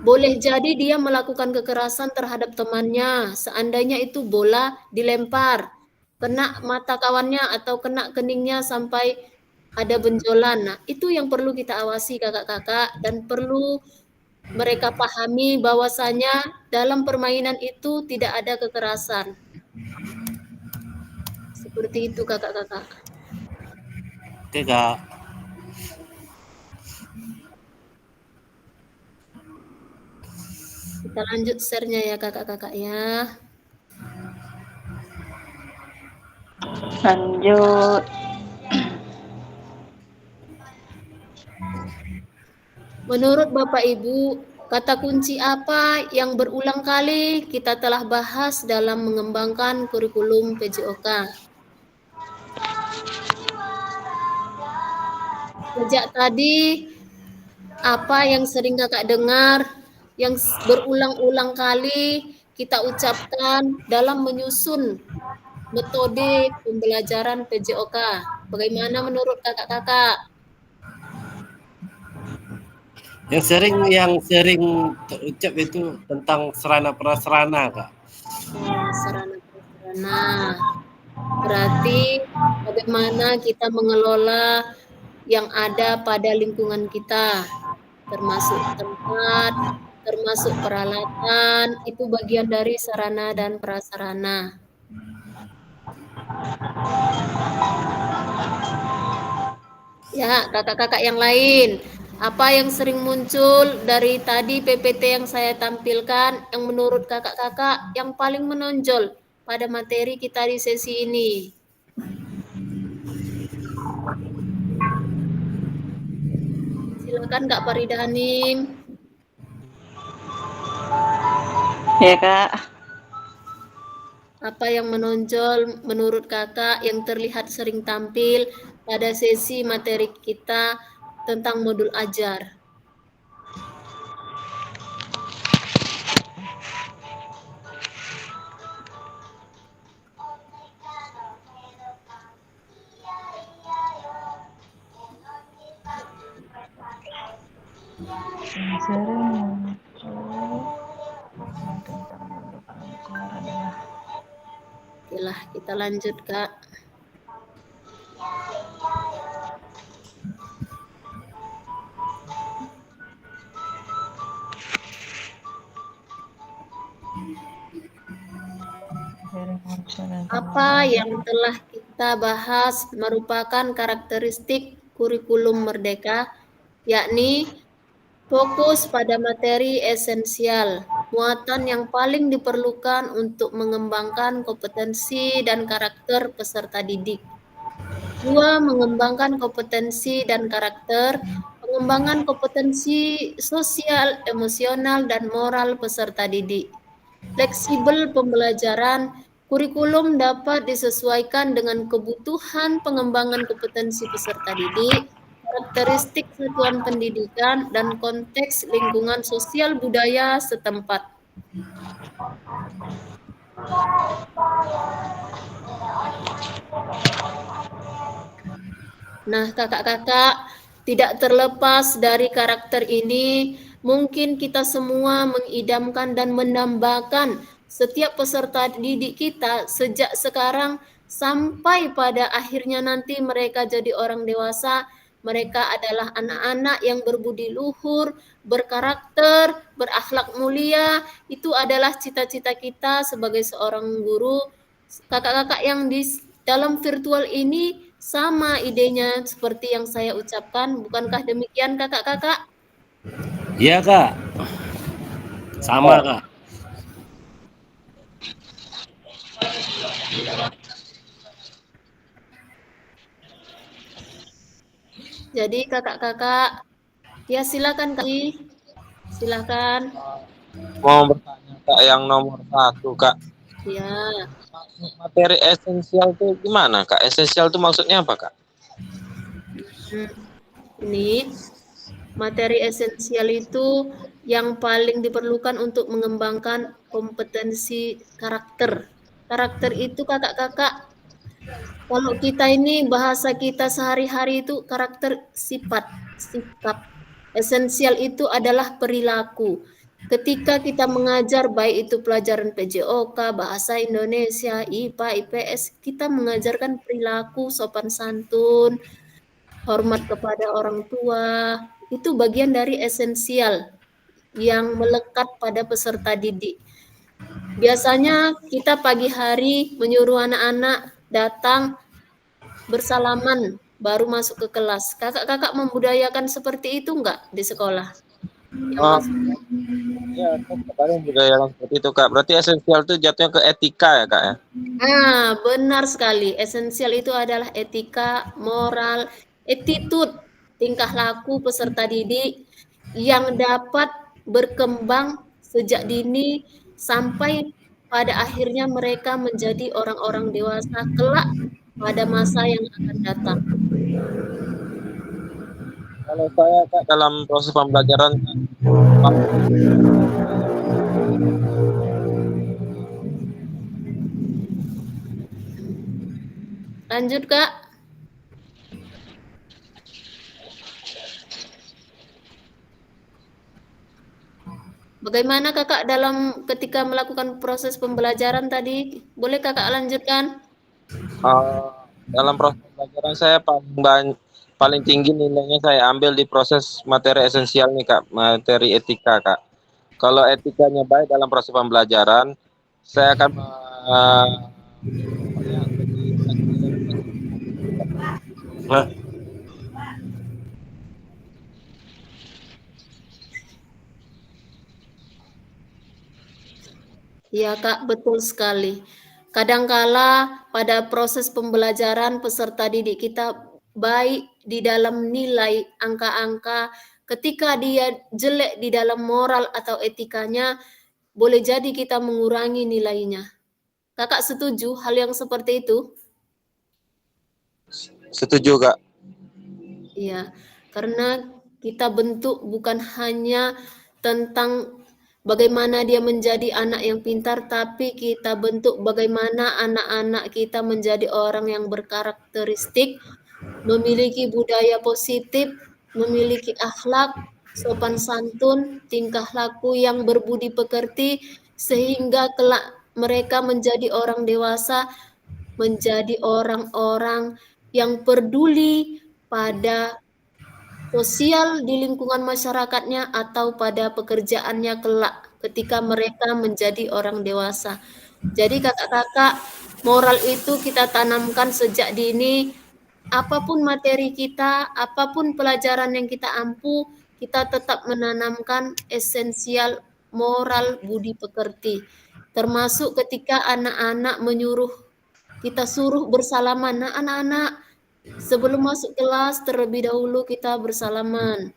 S3: boleh jadi dia melakukan kekerasan terhadap temannya, seandainya itu bola dilempar, kena mata kawannya atau kena keningnya sampai ada benjolan. Nah, itu yang perlu kita awasi kakak-kakak dan perlu mereka pahami bahwasanya dalam permainan itu tidak ada kekerasan. Seperti itu kakak-kakak.
S6: Oke Kak.
S3: Kita lanjut share-nya ya kakak-kakak ya.
S1: Lanjut.
S3: Menurut Bapak Ibu, kata kunci apa yang berulang kali kita telah bahas dalam mengembangkan kurikulum PJOK? Sejak tadi, apa yang sering kakak dengar, yang berulang-ulang kali kita ucapkan dalam menyusun metode pembelajaran PJOK? Bagaimana menurut kakak-kakak?
S6: Yang sering terucap itu tentang sarana prasarana Kak.
S3: Sarana prasarana. Berarti bagaimana kita mengelola yang ada pada lingkungan kita, termasuk tempat, termasuk peralatan, itu bagian dari sarana dan prasarana. Ya, kakak-kakak yang lain, apa yang sering muncul dari tadi PPT yang saya tampilkan yang menurut kakak-kakak yang paling menonjol pada materi kita di sesi ini? Silakan Kak Farida Hanim.
S1: Ya Kak.
S3: Apa yang menonjol menurut kakak yang terlihat sering tampil pada sesi materi kita tentang modul ajar?
S1: Yang sering muncul tentang modul ajar adalah
S3: Oke lah, kita lanjut Kak. Apa yang telah kita bahas merupakan karakteristik kurikulum merdeka, yakni fokus pada materi esensial, muatan yang paling diperlukan untuk mengembangkan kompetensi dan karakter peserta didik. 2. Mengembangkan kompetensi dan karakter, pengembangan kompetensi sosial, emosional, dan moral peserta didik. Fleksibel pembelajaran, kurikulum dapat disesuaikan dengan kebutuhan pengembangan kompetensi peserta didik, karakteristik satuan pendidikan, dan konteks lingkungan sosial budaya setempat. Nah, kakak-kakak, tidak terlepas dari karakter ini, mungkin kita semua mengidamkan dan mendambakan setiap peserta didik kita sejak sekarang sampai pada akhirnya nanti mereka jadi orang dewasa. Mereka adalah anak-anak yang berbudi luhur, berkarakter, berakhlak mulia. Itu adalah cita-cita kita sebagai seorang guru. Kakak-kakak yang di dalam virtual ini sama idenya seperti yang saya ucapkan, bukankah demikian kakak-kakak?
S6: Iya Kak, sama Kak.
S3: Jadi kakak-kakak, ya silakan Kak. Silakan.
S8: Mau bertanya Kak yang nomor 1 Kak.
S3: Ya,
S8: Materi esensial itu gimana Kak? Esensial itu maksudnya apa Kak?
S3: ini materi esensial itu yang paling diperlukan untuk mengembangkan kompetensi karakter. Karakter itu kakak-kakak, kalau kita ini bahasa kita sehari-hari itu karakter sifat, sikap. Esensial itu adalah perilaku. Ketika kita mengajar baik itu pelajaran PJOK, bahasa Indonesia, IPA, IPS, kita mengajarkan perilaku, sopan santun, hormat kepada orang tua. Itu bagian dari esensial yang melekat pada peserta didik. Biasanya kita pagi hari menyuruh anak-anak datang bersalaman baru masuk ke kelas. Kakak-kakak membudayakan seperti itu enggak di sekolah? Yang
S8: Oh,
S3: masuk.
S8: ya, kemarin juga yang seperti itu Kak. Berarti esensial itu jatuhnya ke etika ya Kak ya?
S3: Nah, benar sekali. Esensial itu adalah etika, moral, attitude, tingkah laku peserta didik yang dapat berkembang sejak dini sampai pada akhirnya mereka menjadi orang-orang dewasa kelak pada masa yang akan datang.
S8: Kalau saya Kak dalam proses pembelajaran
S3: Lanjut, Kak. Bagaimana Kakak dalam ketika melakukan proses pembelajaran tadi? Boleh Kakak lanjutkan?
S8: dalam proses pembelajaran saya paling tinggi nilainya saya ambil di proses materi esensial nih Kak, materi etika Kak. Kalau etikanya baik dalam proses pembelajaran, saya akan
S3: Iya Kak, betul sekali. Kadangkala pada proses pembelajaran peserta didik kita baik di dalam nilai angka-angka, ketika dia jelek di dalam moral atau etikanya, boleh jadi kita mengurangi nilainya. Kakak setuju hal yang seperti itu?
S8: setuju Kak.
S3: Iya, karena kita bentuk bukan hanya tentang bagaimana dia menjadi anak yang pintar, tapi kita bentuk bagaimana anak-anak kita menjadi orang yang berkarakteristik, memiliki budaya positif, memiliki akhlak, sopan santun, tingkah laku yang berbudi pekerti, sehingga kelak mereka menjadi orang dewasa, menjadi orang-orang yang peduli pada sosial di lingkungan masyarakatnya atau pada pekerjaannya kelak ketika mereka menjadi orang dewasa. Jadi kakak-kakak, moral itu kita tanamkan sejak dini. Apapun materi kita, apapun pelajaran yang kita ampu, kita tetap menanamkan esensial moral budi pekerti. Termasuk ketika anak-anak kita suruh bersalaman. Nah, anak-anak, sebelum masuk kelas, terlebih dahulu kita bersalaman.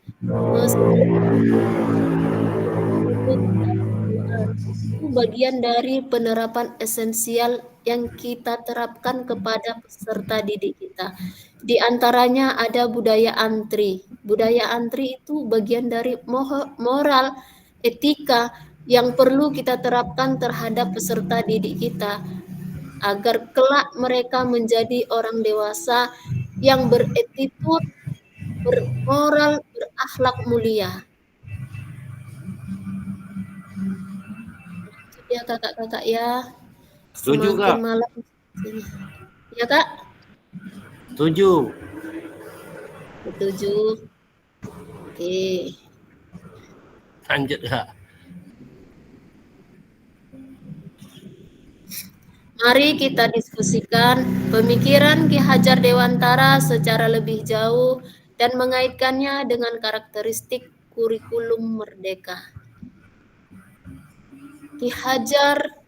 S3: Itu bagian dari penerapan esensial yang kita terapkan kepada peserta didik kita. Di antaranya ada budaya antri. Budaya antri itu bagian dari moral, etika yang perlu kita terapkan terhadap peserta didik kita agar kelak mereka menjadi orang dewasa yang beretitude, bermoral, berakhlak mulia. Ya kakak-kakak ya.
S6: Setuju,
S3: Semakin
S6: Kak.
S3: malam. Ya Kak?
S6: Setuju.
S3: Setuju. Oke.
S6: Lanjut Kak.
S3: Mari kita diskusikan pemikiran Ki Hajar Dewantara secara lebih jauh dan mengaitkannya dengan karakteristik kurikulum merdeka. Ki Hajar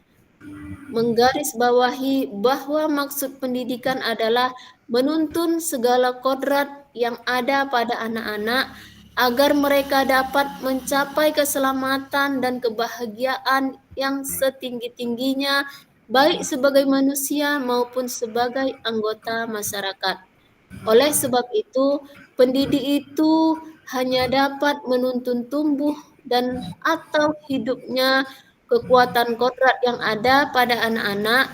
S3: menggarisbawahi bahwa maksud pendidikan adalah menuntun segala kodrat yang ada pada anak-anak agar mereka dapat mencapai keselamatan dan kebahagiaan yang setinggi-tingginya, baik sebagai manusia maupun sebagai anggota masyarakat. Oleh sebab itu, pendidik itu hanya dapat menuntun tumbuh dan atau hidupnya kekuatan kodrat yang ada pada anak-anak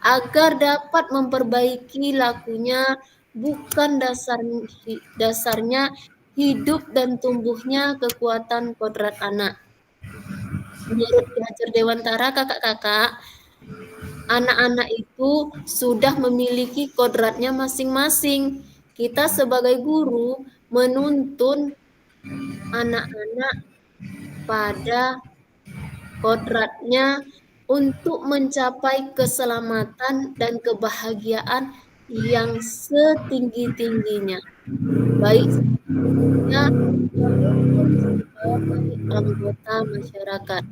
S3: agar dapat memperbaiki lakunya, bukan dasarnya hidup dan tumbuhnya kekuatan kodrat anak. Menurut Ki Hajar Dewantara, kakak-kakak, anak-anak itu sudah memiliki kodratnya masing-masing. Kita sebagai guru menuntun anak-anak pada kodratnya untuk mencapai keselamatan dan kebahagiaan yang setinggi-tingginya, baik sebagai maupun sebagai anggota masyarakat.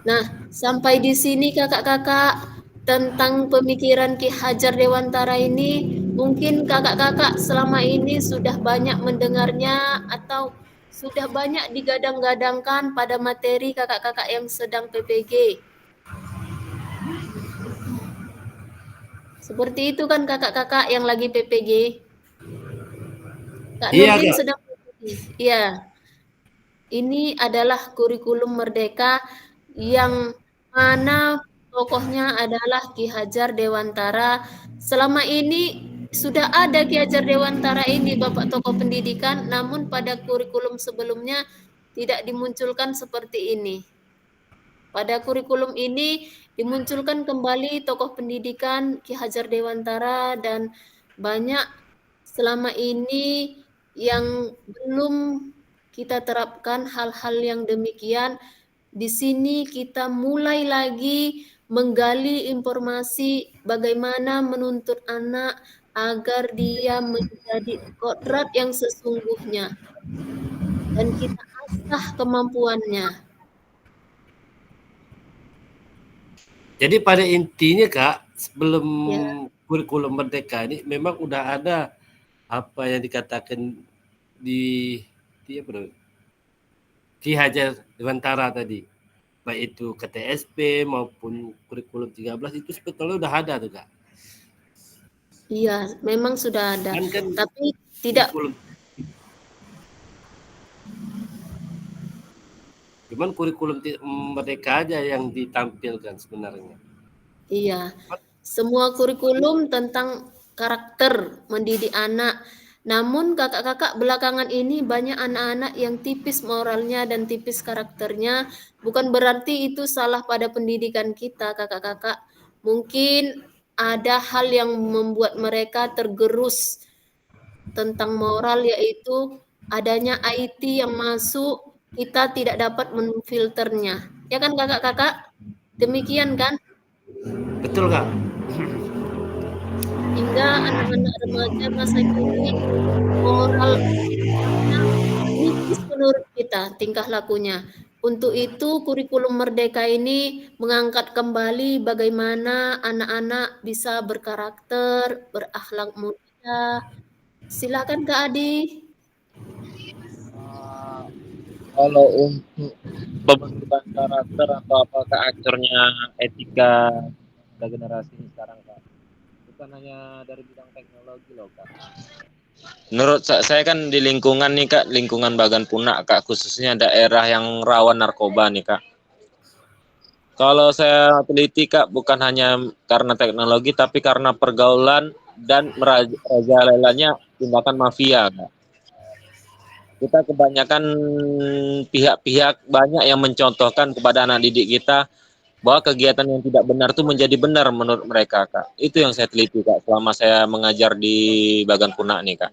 S3: Nah, sampai di sini kakak-kakak tentang pemikiran Ki Hajar Dewantara ini. Mungkin kakak-kakak selama ini sudah banyak mendengarnya atau sudah banyak digadang-gadangkan pada materi kakak-kakak yang sedang PPG. Seperti itu kan kakak-kakak yang lagi PPG? Kak
S6: Iya,
S3: Nurdin
S6: Kak.
S3: sedang PPG. Iya. Ini adalah kurikulum merdeka yang mana tokohnya adalah Ki Hajar Dewantara. Selama ini sudah ada Ki Hajar Dewantara ini Bapak tokoh pendidikan, namun pada kurikulum sebelumnya tidak dimunculkan seperti ini. Pada kurikulum ini dimunculkan kembali tokoh pendidikan Ki Hajar Dewantara dan banyak selama ini yang belum kita terapkan hal-hal yang demikian. Di sini kita mulai lagi menggali informasi bagaimana menuntut anak agar dia menjadi kodrat yang sesungguhnya dan kita asah kemampuannya.
S6: Jadi pada intinya Kak, sebelum
S3: Ya.
S6: kurikulum merdeka ini memang udah ada apa yang dikatakan di apa namanya, Ki Hajar Dewantara tadi, baik itu KTSP maupun kurikulum 13 itu sebetulnya udah ada tuh Kak.
S3: Iya, memang sudah ada.
S6: Kan
S3: Tapi tidak
S6: kurikulum, cuman kurikulum merdeka aja yang ditampilkan sebenarnya.
S3: Iya, semua kurikulum tentang karakter mendidik anak. Namun kakak-kakak belakangan ini banyak anak-anak yang tipis moralnya dan tipis karakternya. Bukan berarti itu salah pada pendidikan kita, kakak-kakak. Mungkin ada hal yang membuat mereka tergerus tentang moral, yaitu adanya IT yang masuk, kita tidak dapat memfilternya. Ya kan kakak-kakak? Demikian kan?
S6: Betul Kak.
S3: Hingga anak-anak remaja masa kini moralnya nipis menurut kita tingkah lakunya. Untuk itu kurikulum merdeka ini mengangkat kembali bagaimana anak-anak bisa berkarakter, berakhlak mulia. Silakan Kak Adi.
S8: Kalau untuk pembentukan karakter atau apakah acernya etika pada generasi ini sekarang Kak, bukan hanya dari bidang teknologi loh Kak. Menurut saya kan di lingkungan nih Kak, lingkungan Bagan Punak Kak, khususnya daerah yang rawan narkoba nih Kak. Kalau saya teliti Kak, bukan hanya karena teknologi tapi karena pergaulan dan merajalelanya tindakan mafia Kak. Kita kebanyakan pihak-pihak banyak yang mencontohkan kepada anak didik kita bahwa kegiatan yang tidak benar itu menjadi benar menurut mereka Kak. Itu yang saya teliti Kak selama saya mengajar di Bagan Punak nih Kak.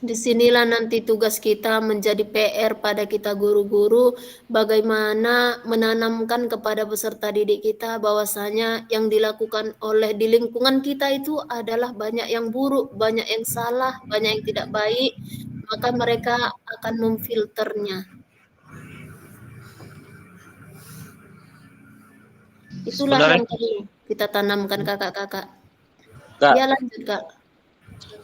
S3: Disinilah nanti tugas kita menjadi PR pada kita guru-guru, bagaimana menanamkan kepada peserta didik kita bahwasanya yang dilakukan oleh di lingkungan kita itu adalah banyak yang buruk, banyak yang salah, banyak yang tidak baik, maka mereka akan memfilternya. Itulah
S8: Sebenarnya-
S3: yang perlu kita tanamkan kakak-kakak.
S8: Kak,
S3: Ya lanjut Kak.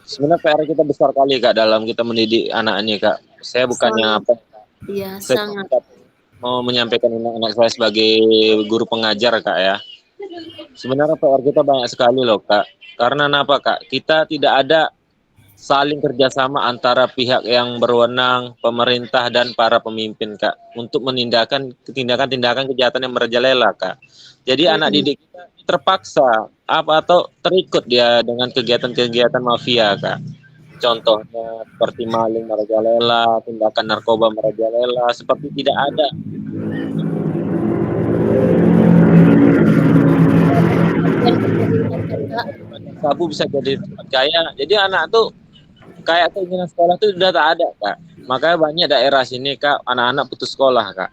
S8: sebenarnya PR kita besar kali Kak dalam kita mendidik anak ini Kak. Saya bukannya
S3: Sangat.
S8: apa,
S3: Iya
S8: saya
S3: sangat.
S8: mau menyampaikan anak-anak saya sebagai guru pengajar Kak ya. Sebenarnya PR kita banyak sekali loh Kak. Karena apa Kak? Kita tidak ada saling kerjasama antara pihak yang berwenang, pemerintah dan para pemimpin Kak, untuk menindakkan tindakan-tindakan kejahatan yang merajalela Kak. Jadi anak didik kita terpaksa atau terikut dia dengan kegiatan-kegiatan mafia Kak. Contohnya seperti maling merajalela, tindakan narkoba merajalela, seperti tidak ada sabu bisa jadi tempat kaya. Jadi anak tuh kayak keinginan sekolah tuh udah tak ada Kak. Makanya banyak daerah sini Kak, anak-anak putus sekolah Kak.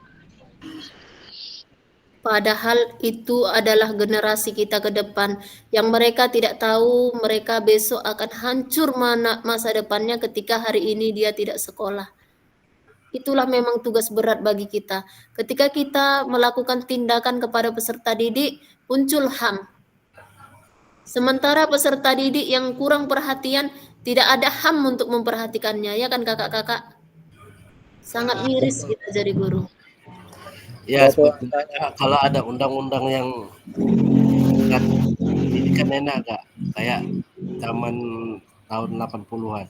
S3: Padahal itu adalah generasi kita ke depan yang mereka tidak tahu mereka besok akan hancur masa depannya ketika hari ini dia tidak sekolah. Itulah memang tugas berat bagi kita. Ketika kita melakukan tindakan kepada peserta didik, muncul HAM. Sementara peserta didik yang kurang perhatian, tidak ada HAM untuk memperhatikannya, ya kan kakak-kakak? Sangat miris kita jadi guru.
S6: Ya, sebetulnya kalau ada undang-undang yang pendidikan enak Kak, kayak zaman tahun 80-an.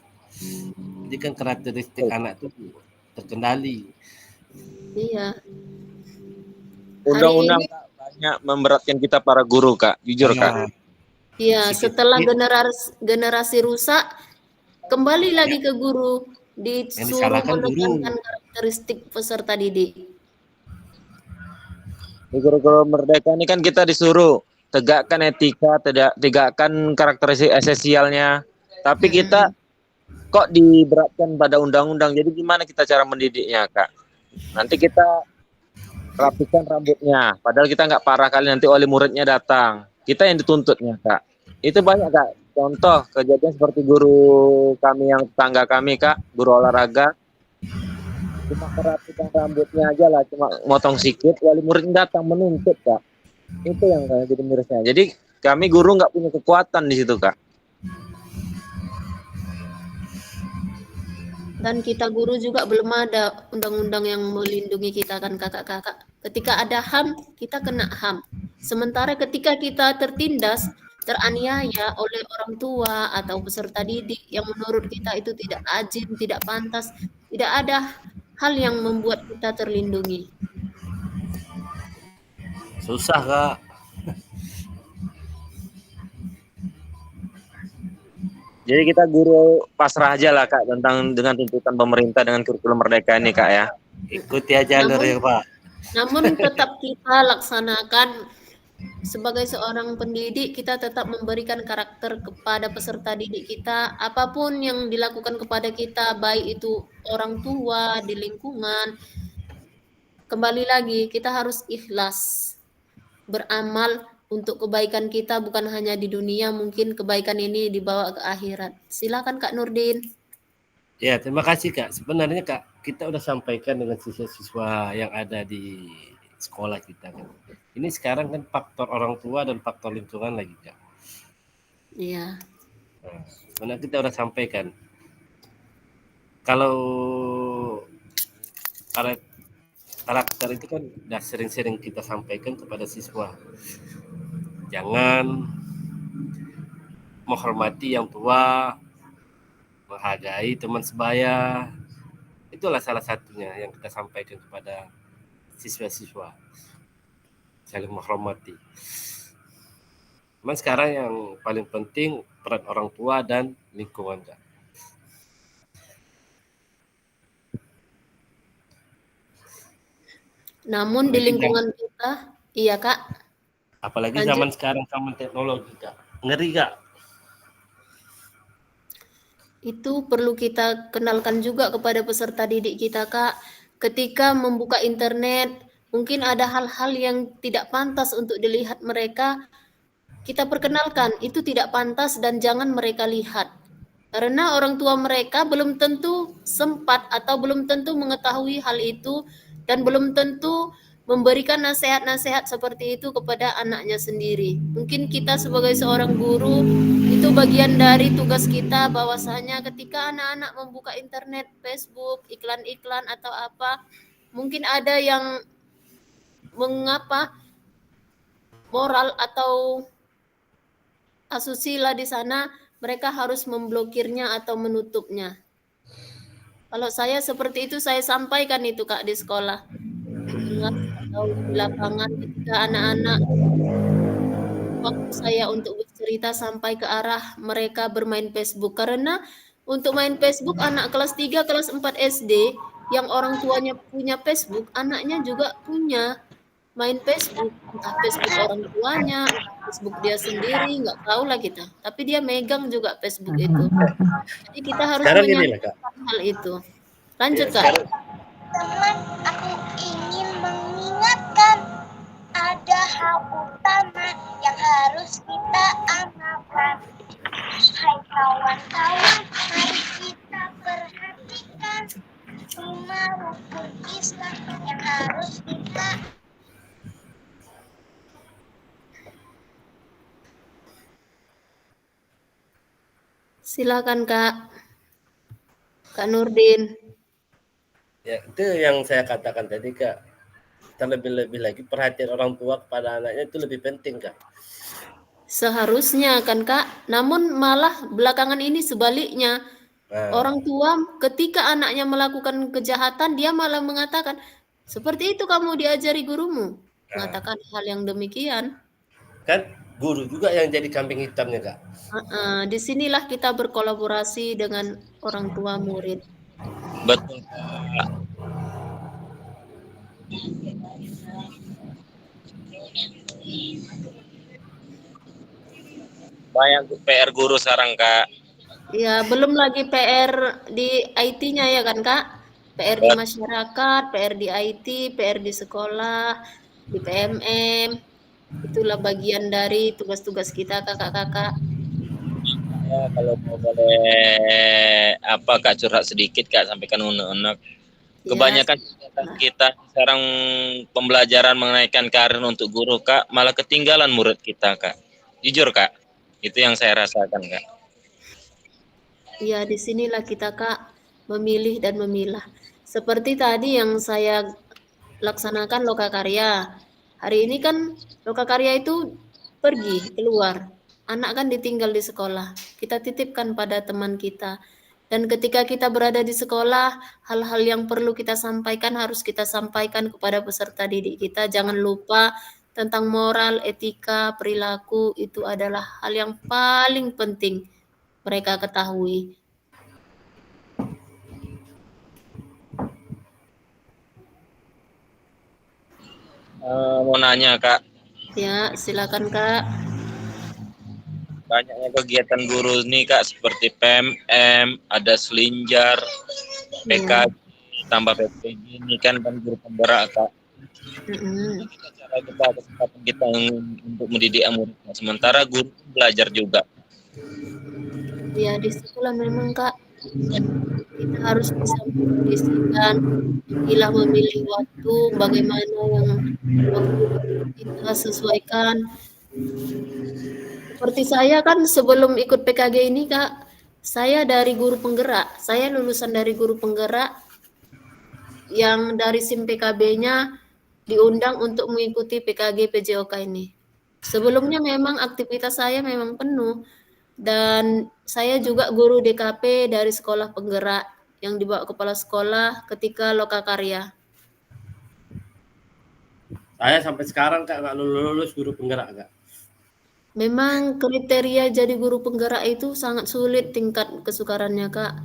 S6: Jadi kan karakteristik anak itu terkendali.
S3: Iya.
S8: Undang-undang Kak, banyak memberatkan kita para guru Kak, jujur Kak.
S3: Iya, setelah generasi rusak, kembali lagi ke guru, disuruh menekankan karakteristik peserta didik.
S8: Di guru-guru merdeka ini kan kita disuruh tegakkan etika, tegakkan karakteristik esensialnya. Tapi kita kok diberatkan pada undang-undang. Jadi gimana kita cara mendidiknya Kak? Nanti kita rapikan rambutnya, padahal kita nggak parah kali nanti oleh muridnya datang. Kita yang dituntutnya Kak. Itu banyak Kak. Contoh kejadian seperti guru kami yang tetangga kami Kak, guru olahraga. Cuma merapikan rambutnya aja lah, cuma motong sikit, wali muridnya datang menuntut Kak. Itu yang jadi mirisnya. Jadi kami guru nggak punya kekuatan di situ Kak.
S3: Dan kita guru juga belum ada undang-undang yang melindungi kita kan kakak-kakak. Ketika ada HAM, kita kena HAM. Sementara ketika kita tertindas, teraniaya oleh orang tua atau peserta didik yang menurut kita itu tidak lazim, tidak pantas, tidak ada hal yang membuat kita terlindungi.
S6: Susah Kak.
S8: Jadi kita guru pasrah aja lah Kak dengan tuntutan pemerintah dengan kurikulum merdeka ini Kak ya.
S6: Ikuti aja alur ya Pak.
S3: Namun tetap kita laksanakan sebagai seorang pendidik, kita tetap memberikan karakter kepada peserta didik kita. Apapun yang dilakukan kepada kita, baik itu orang tua di lingkungan, kembali lagi kita harus ikhlas beramal untuk kebaikan kita, bukan hanya di dunia, mungkin kebaikan ini dibawa ke akhirat. Silakan Kak Nurdin.
S6: Ya, terima kasih Kak. Sebenarnya Kak, kita udah sampaikan dengan siswa-siswa yang ada di sekolah kita kan. Ini sekarang kan faktor orang tua dan faktor lingkungan lagi Kak.
S3: Iya.
S6: Nah, sebenarnya kita udah sampaikan. Kalau karakter itu kan udah sering-sering kita sampaikan kepada siswa. Jangan menghormati yang tua, menghargai teman sebaya. Itulah salah satunya yang kita sampaikan kepada siswa-siswa. Saling menghormati. Cuman sekarang yang paling penting peran orang tua dan lingkungan Kak.
S3: Namun di lingkungan kita, iya Kak.
S6: Apalagi
S3: Lanjut.
S6: zaman sekarang zaman teknologi Kak. Ngeri Kak.
S3: Itu perlu kita kenalkan juga kepada peserta didik kita, Kak. Ketika membuka internet, mungkin ada hal-hal yang tidak pantas untuk dilihat mereka. Kita perkenalkan, itu tidak pantas dan jangan mereka lihat. Karena orang tua mereka belum tentu sempat atau belum tentu mengetahui hal itu dan belum tentu memberikan nasihat-nasihat seperti itu kepada anaknya sendiri. Mungkin kita sebagai seorang guru itu bagian dari tugas kita, bahwasanya ketika anak-anak membuka internet, Facebook, iklan-iklan atau apa, mungkin ada yang mengapa moral atau asusila di sana, mereka harus memblokirnya atau menutupnya. Kalau saya seperti itu, saya sampaikan itu, Kak, di sekolah. Atau di lapangan ketika anak-anak, waktu saya untuk bercerita sampai ke arah mereka bermain Facebook. Karena untuk main Facebook, anak kelas 3, kelas 4 SD yang orang tuanya punya Facebook, anaknya juga punya main Facebook. Entah Facebook orang tuanya, Facebook dia sendiri, nggak tahu lah kita. Tapi dia megang juga Facebook itu. Jadi kita harus
S6: Sekarang gini lah, Kak.
S3: menyampaikan hal itu. Lanjut,
S6: Ya,
S3: Kak.
S6: sekarang
S9: Teman, aku ingin mengingatkan ada hal utama yang harus kita amalkan. Hai kawan-kawan, mari kita perhatikan 5 rukun Islam yang harus kita.
S3: Silakan, Kak. Kak Nurdin.
S6: ya itu yang saya katakan tadi, Kak. Terlebih-lebih lagi perhatian orang tua kepada anaknya itu lebih penting, Kak.
S3: Seharusnya kan, Kak. Namun malah belakangan ini sebaliknya.
S6: Nah,
S3: Orang tua ketika anaknya melakukan kejahatan, dia malah mengatakan, seperti itu kamu diajari gurumu. Mengatakan hal yang demikian.
S6: kan guru juga yang jadi kambing hitamnya, Kak.
S3: Disinilah kita berkolaborasi dengan orang tua murid.
S8: Betul, Kak. Banyak PR guru sekarang, Kak.
S3: Ya, belum lagi PR di IT-nya ya kan, Kak? PR di masyarakat, PR di IT, PR di sekolah, di PMM. Itulah bagian dari tugas-tugas kita, kakak-kakak.
S8: Ya, kalau mau boleh Kak curhat sedikit, Kak, sampaikan unek-unek. Kebanyakan kita sekarang pembelajaran menaikkan karir untuk guru, Kak, malah ketinggalan murid kita, Kak. Jujur, Kak. Itu yang saya rasakan, Kak.
S3: Ya, disinilah kita, Kak, memilih dan memilah. Seperti tadi yang saya laksanakan lokakarya. Hari ini kan lokakarya itu pergi keluar. Anak kan ditinggal di sekolah. Kita titipkan pada teman kita. Dan ketika kita berada di sekolah, hal-hal yang perlu kita sampaikan harus kita sampaikan kepada peserta didik kita. Jangan lupa tentang moral, etika, perilaku, itu adalah hal yang paling penting mereka ketahui.
S8: Mau nanya, Kak.
S3: Ya, silakan, Kak.
S8: Banyaknya kegiatan guru nih, Kak, seperti PMM, ada selinjar, PKJ, tambah PPG ini kan guru penggerak, Kak. Cara kita, kesempatan kita untuk mendidik murid. Sementara guru belajar juga.
S3: Ya, disitulah memang, Kak, kita harus bisa mengkondisikan, bila memilih waktu, bagaimana yang waktu kita sesuaikan. Seperti saya kan sebelum ikut PKG ini, Kak, saya dari guru penggerak. Saya lulusan dari guru penggerak yang dari SIM PKB-nya diundang untuk mengikuti PKG PJOK ini. Sebelumnya memang aktivitas saya memang penuh. Dan saya juga guru DKP dari sekolah penggerak yang dibawa kepala sekolah ketika lokakarya.
S6: Saya sampai sekarang, Kak, nggak lulus guru penggerak, Kak.
S3: Memang kriteria jadi guru penggerak itu sangat sulit tingkat kesukarannya, Kak.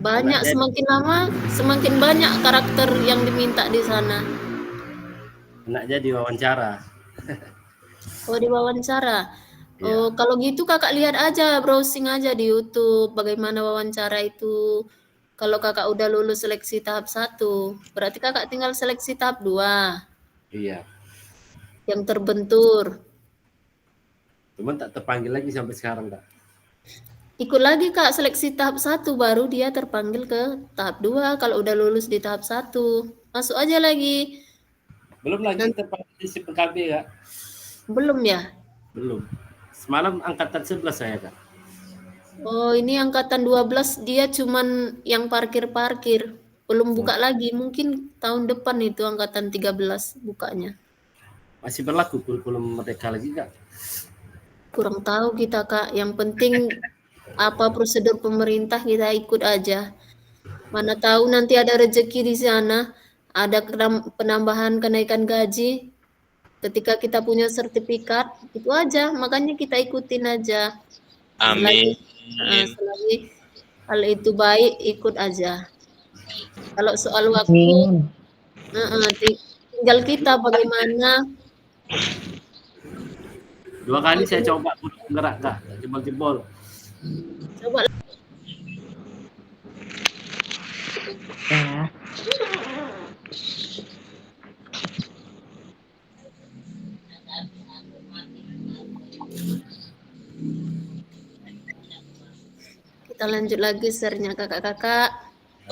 S3: Banyak, semakin lama semakin banyak karakter yang diminta di sana.
S6: Enaknya diwawancara.
S3: Oh, diwawancara. Oh, kalau gitu kakak lihat aja, browsing aja di YouTube bagaimana wawancara itu. Kalau kakak udah lulus seleksi tahap 1, berarti kakak tinggal seleksi tahap 2
S6: Iya.
S3: yang terbentur.
S6: Cuman tak terpanggil lagi sampai sekarang, Kak.
S3: Ikut lagi Kak seleksi tahap 1 baru dia terpanggil ke tahap 2 kalau udah lulus di tahap 1. Masuk aja lagi.
S6: Belum lagi terpanggil di PKB, Kak.
S3: Belum ya?
S6: Belum. Semalam angkatan 11 saya, Kak.
S3: Oh, ini angkatan 12 dia cuman yang parkir-parkir. Belum buka lagi, mungkin tahun depan itu angkatan 13 bukanya.
S6: Masih berlaku kurikulum merdeka lagi, Kak?
S3: Kurang tahu kita Kak, yang penting apa prosedur pemerintah kita ikut aja. Mana tahu nanti ada rezeki di sana, ada penambahan kenaikan gaji. Ketika kita punya sertifikat, itu aja, makanya kita ikutin aja.
S8: Amin.
S3: Selagi hal itu baik, ikut aja. Kalau soal waktu, tinggal kita bagaimana.
S6: 2 kali saya coba gerak, Kak, jebol-jebol.
S3: Coba. Kita lanjut lagi share-nya kakak-kakak.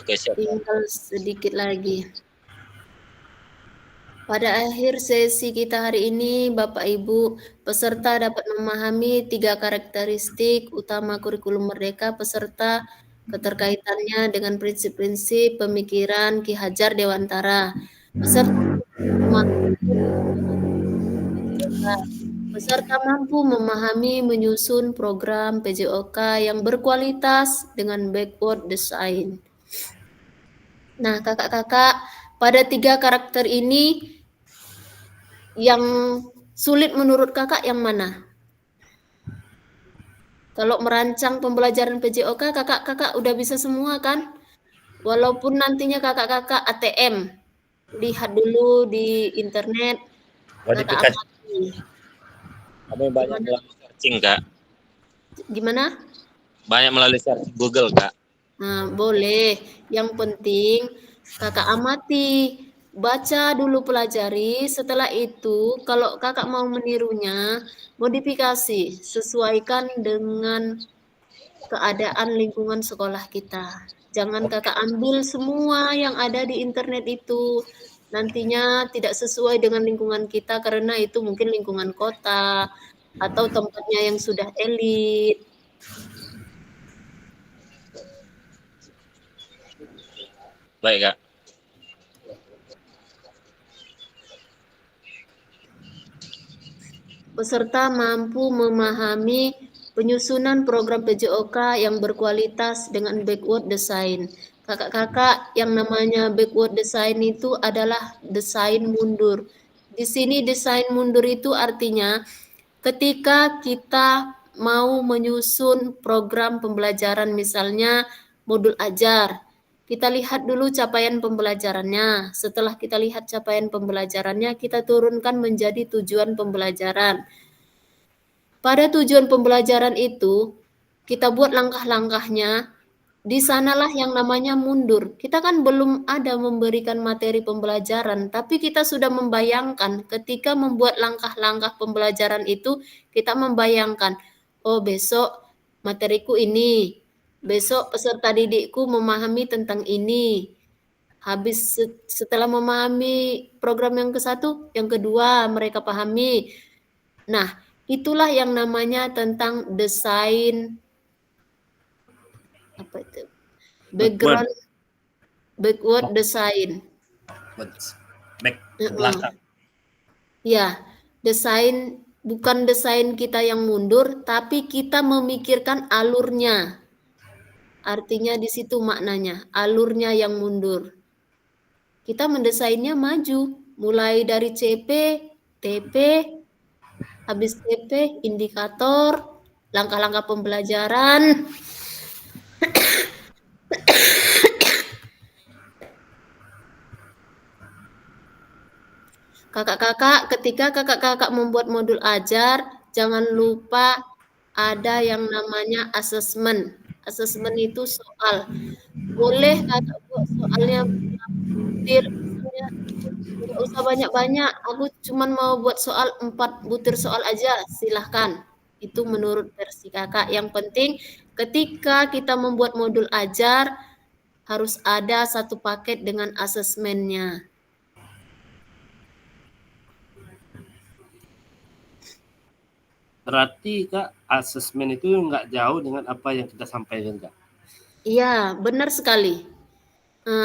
S8: Oke, siap.
S3: Tinggal sedikit lagi. Pada akhir sesi kita hari ini, Bapak Ibu, peserta dapat memahami 3 karakteristik utama kurikulum merdeka peserta keterkaitannya dengan prinsip-prinsip pemikiran Ki Hajar Dewantara. Peserta mampu memahami menyusun program PJOK yang berkualitas dengan backward design. Nah, kakak-kakak, pada 3 karakter ini yang sulit menurut kakak yang mana? Kalau merancang pembelajaran PJOK, kakak-kakak udah bisa semua kan? Walaupun nantinya kakak-kakak ATM, lihat dulu di internet. Kakak amati.
S8: Kami banyak melalui searching, Kak.
S3: Gimana?
S8: Banyak melalui searching Google, Kak.
S3: Nah, boleh. Yang penting kakak amati, baca dulu, pelajari. Setelah itu, kalau kakak mau menirunya, modifikasi, sesuaikan dengan keadaan lingkungan sekolah kita. Jangan kakak ambil semua yang ada di internet itu. Nantinya tidak sesuai dengan lingkungan kita karena itu mungkin lingkungan kota atau tempatnya yang sudah elit.
S8: Baik, Kak.
S3: Peserta mampu memahami penyusunan program PJOK yang berkualitas dengan backward design. Kakak-kakak, yang namanya backward design itu adalah desain mundur. Di sini desain mundur itu artinya ketika kita mau menyusun program pembelajaran, misalnya modul ajar, kita lihat dulu capaian pembelajarannya. Setelah kita lihat capaian pembelajarannya, kita turunkan menjadi tujuan pembelajaran. Pada tujuan pembelajaran itu, kita buat langkah-langkahnya. Di sanalah yang namanya mundur. Kita kan belum ada memberikan materi pembelajaran, tapi kita sudah membayangkan ketika membuat langkah-langkah pembelajaran itu, kita membayangkan, oh besok materiku ini, besok peserta didikku memahami tentang ini. Habis setelah memahami program yang ke-1, yang kedua mereka pahami. Nah, itulah yang namanya tentang desain apa itu? Backward design.
S6: Belakang.
S3: Ya, desain bukan desain kita yang mundur, tapi kita memikirkan alurnya. Artinya di situ maknanya, alurnya yang mundur. Kita mendesainnya maju, mulai dari CP, TP, habis TP, indikator, langkah-langkah pembelajaran. Kakak-kakak, ketika kakak-kakak membuat modul ajar, jangan lupa ada yang namanya asesmen. Asesmen itu soal. Boleh kakak buat soalnya butir, misalnya nggak usah banyak-banyak. Aku cuman mau buat soal 4 butir soal aja, silahkan. Itu menurut versi kakak. Yang penting ketika kita membuat modul ajar, harus ada satu paket dengan asesmennya.
S6: Berarti Kak, asesmen itu nggak jauh dengan apa yang kita sampaikan Kak.
S3: Iya, benar sekali.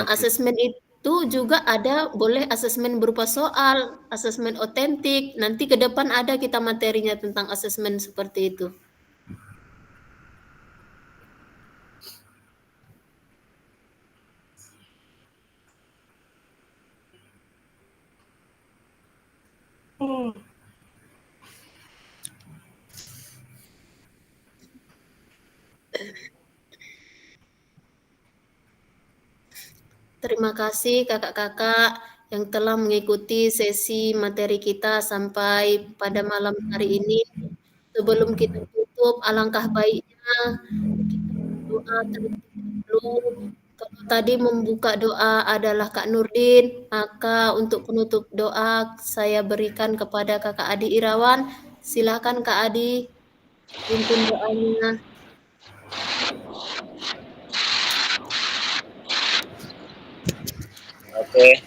S3: Asesmen itu juga ada, boleh asesmen berupa soal, asesmen otentik. Nanti ke depan ada kita materinya tentang asesmen seperti itu. Terima kasih kakak-kakak yang telah mengikuti sesi materi kita sampai pada malam hari ini. Sebelum kita tutup, alangkah baiknya kita berdoa terlebih dahulu. Kalau tadi membuka doa adalah Kak Nurdin, maka untuk penutup doa saya berikan kepada Kakak Adi Irawan. Silakan Kak Adi, pimpin doanya.
S8: Oke.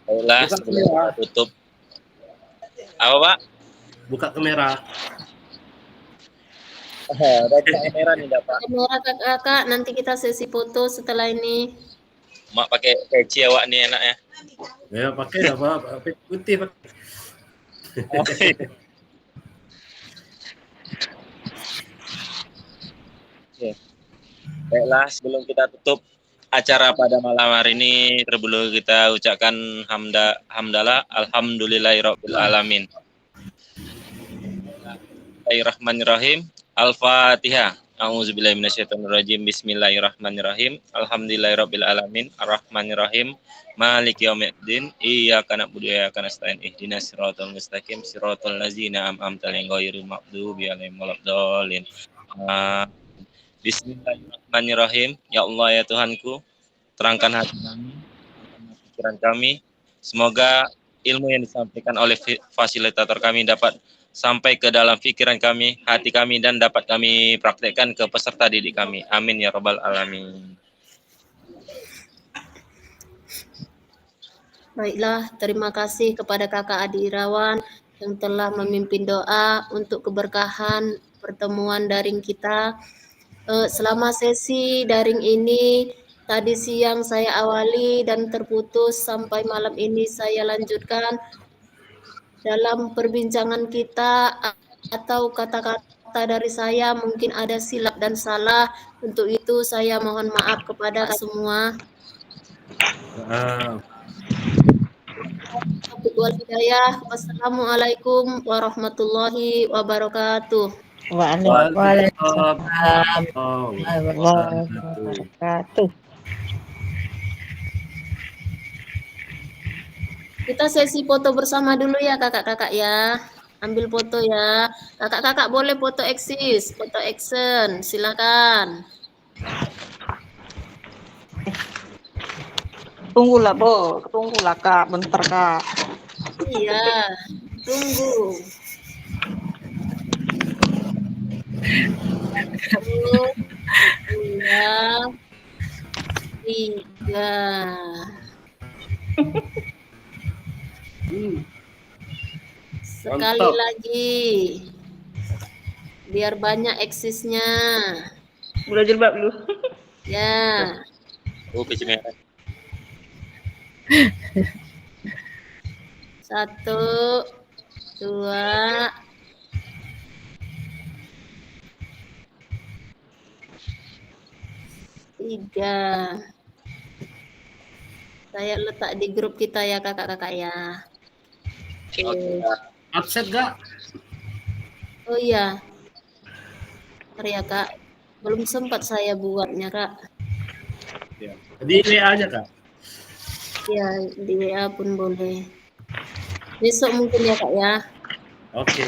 S8: Baiklah, sebelum kita tutup. Apa Pak?
S6: Buka kamera.
S8: Udah buka kamera nih Pak.
S3: Kamera kakak-kakak, nanti kita sesi foto setelah ini.
S8: Mak pakai peci awak nih enak ya.
S6: Ya pakai lah Pak, putih Pak.
S8: Oke. Baiklah, sebelum kita tutup acara pada malam hari ini, terlebih kita ucapkan hamdalah alhamdulillahirabbil alamin. Bismillahirrahmanirrahim. Al-Fatihah. A'udzubillahi minasyaitonirrajim. Bismillahirrahmanirrahim. Alhamdulillahirabbil alamin. Arrahmanirrahim. Maliki yaumiddin. Iyyaka na'budu wa iyyaka nasta'in. Ihdinas siratal mustaqim. Siratal ladzina an'amta 'alaihim ghairil maghdubi 'alaihim waladdallin. Bismillahirrahmanirrahim. Ya Allah ya Tuhanku, terangkan hati kami, terangkan pikiran kami. Semoga ilmu yang disampaikan oleh fasilitator kami dapat sampai ke dalam pikiran kami, hati kami, dan dapat kami praktekkan ke peserta didik kami. Amin ya rabbal alamin.
S3: Baiklah, terima kasih kepada Kakak Adi Irawan yang telah memimpin doa untuk keberkahan pertemuan daring kita. Selama sesi daring ini, tadi siang saya awali dan terputus, sampai malam ini saya lanjutkan. Dalam perbincangan kita atau kata-kata dari saya mungkin ada silap dan salah. Untuk itu saya mohon maaf kepada semua. Wassalamualaikum warahmatullahi wabarakatuh.
S1: Waalaikumsalam warahmatullahi wabarakatuh.
S3: Kita sesi foto bersama dulu ya kakak-kakak ya. Ambil foto ya. Kakak-kakak boleh foto eksis, foto action. Silakan.
S1: Tunggulah, Bo. Tunggulah, Kak. Bentar, Kak.
S3: Iya, tunggu. Satu, 2, 3. Sekali lagi. Biar banyak eksisnya.
S1: Udah jilbab dulu.
S3: Ya.
S8: Peci merah.
S3: 1, 2, 3. Saya letak di grup kita ya kakak-kakak ya. Oke.
S6: Absen gak?
S3: Oh iya. Bentar ya kak. Belum sempat saya buatnya kak.
S6: Ya. Di WA aja Kak.
S3: Ya di WA pun boleh. Besok mungkin ya Kak ya.
S6: Oke.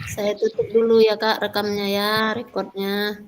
S3: Saya tutup dulu ya Kak rekamnya ya, rekodnya.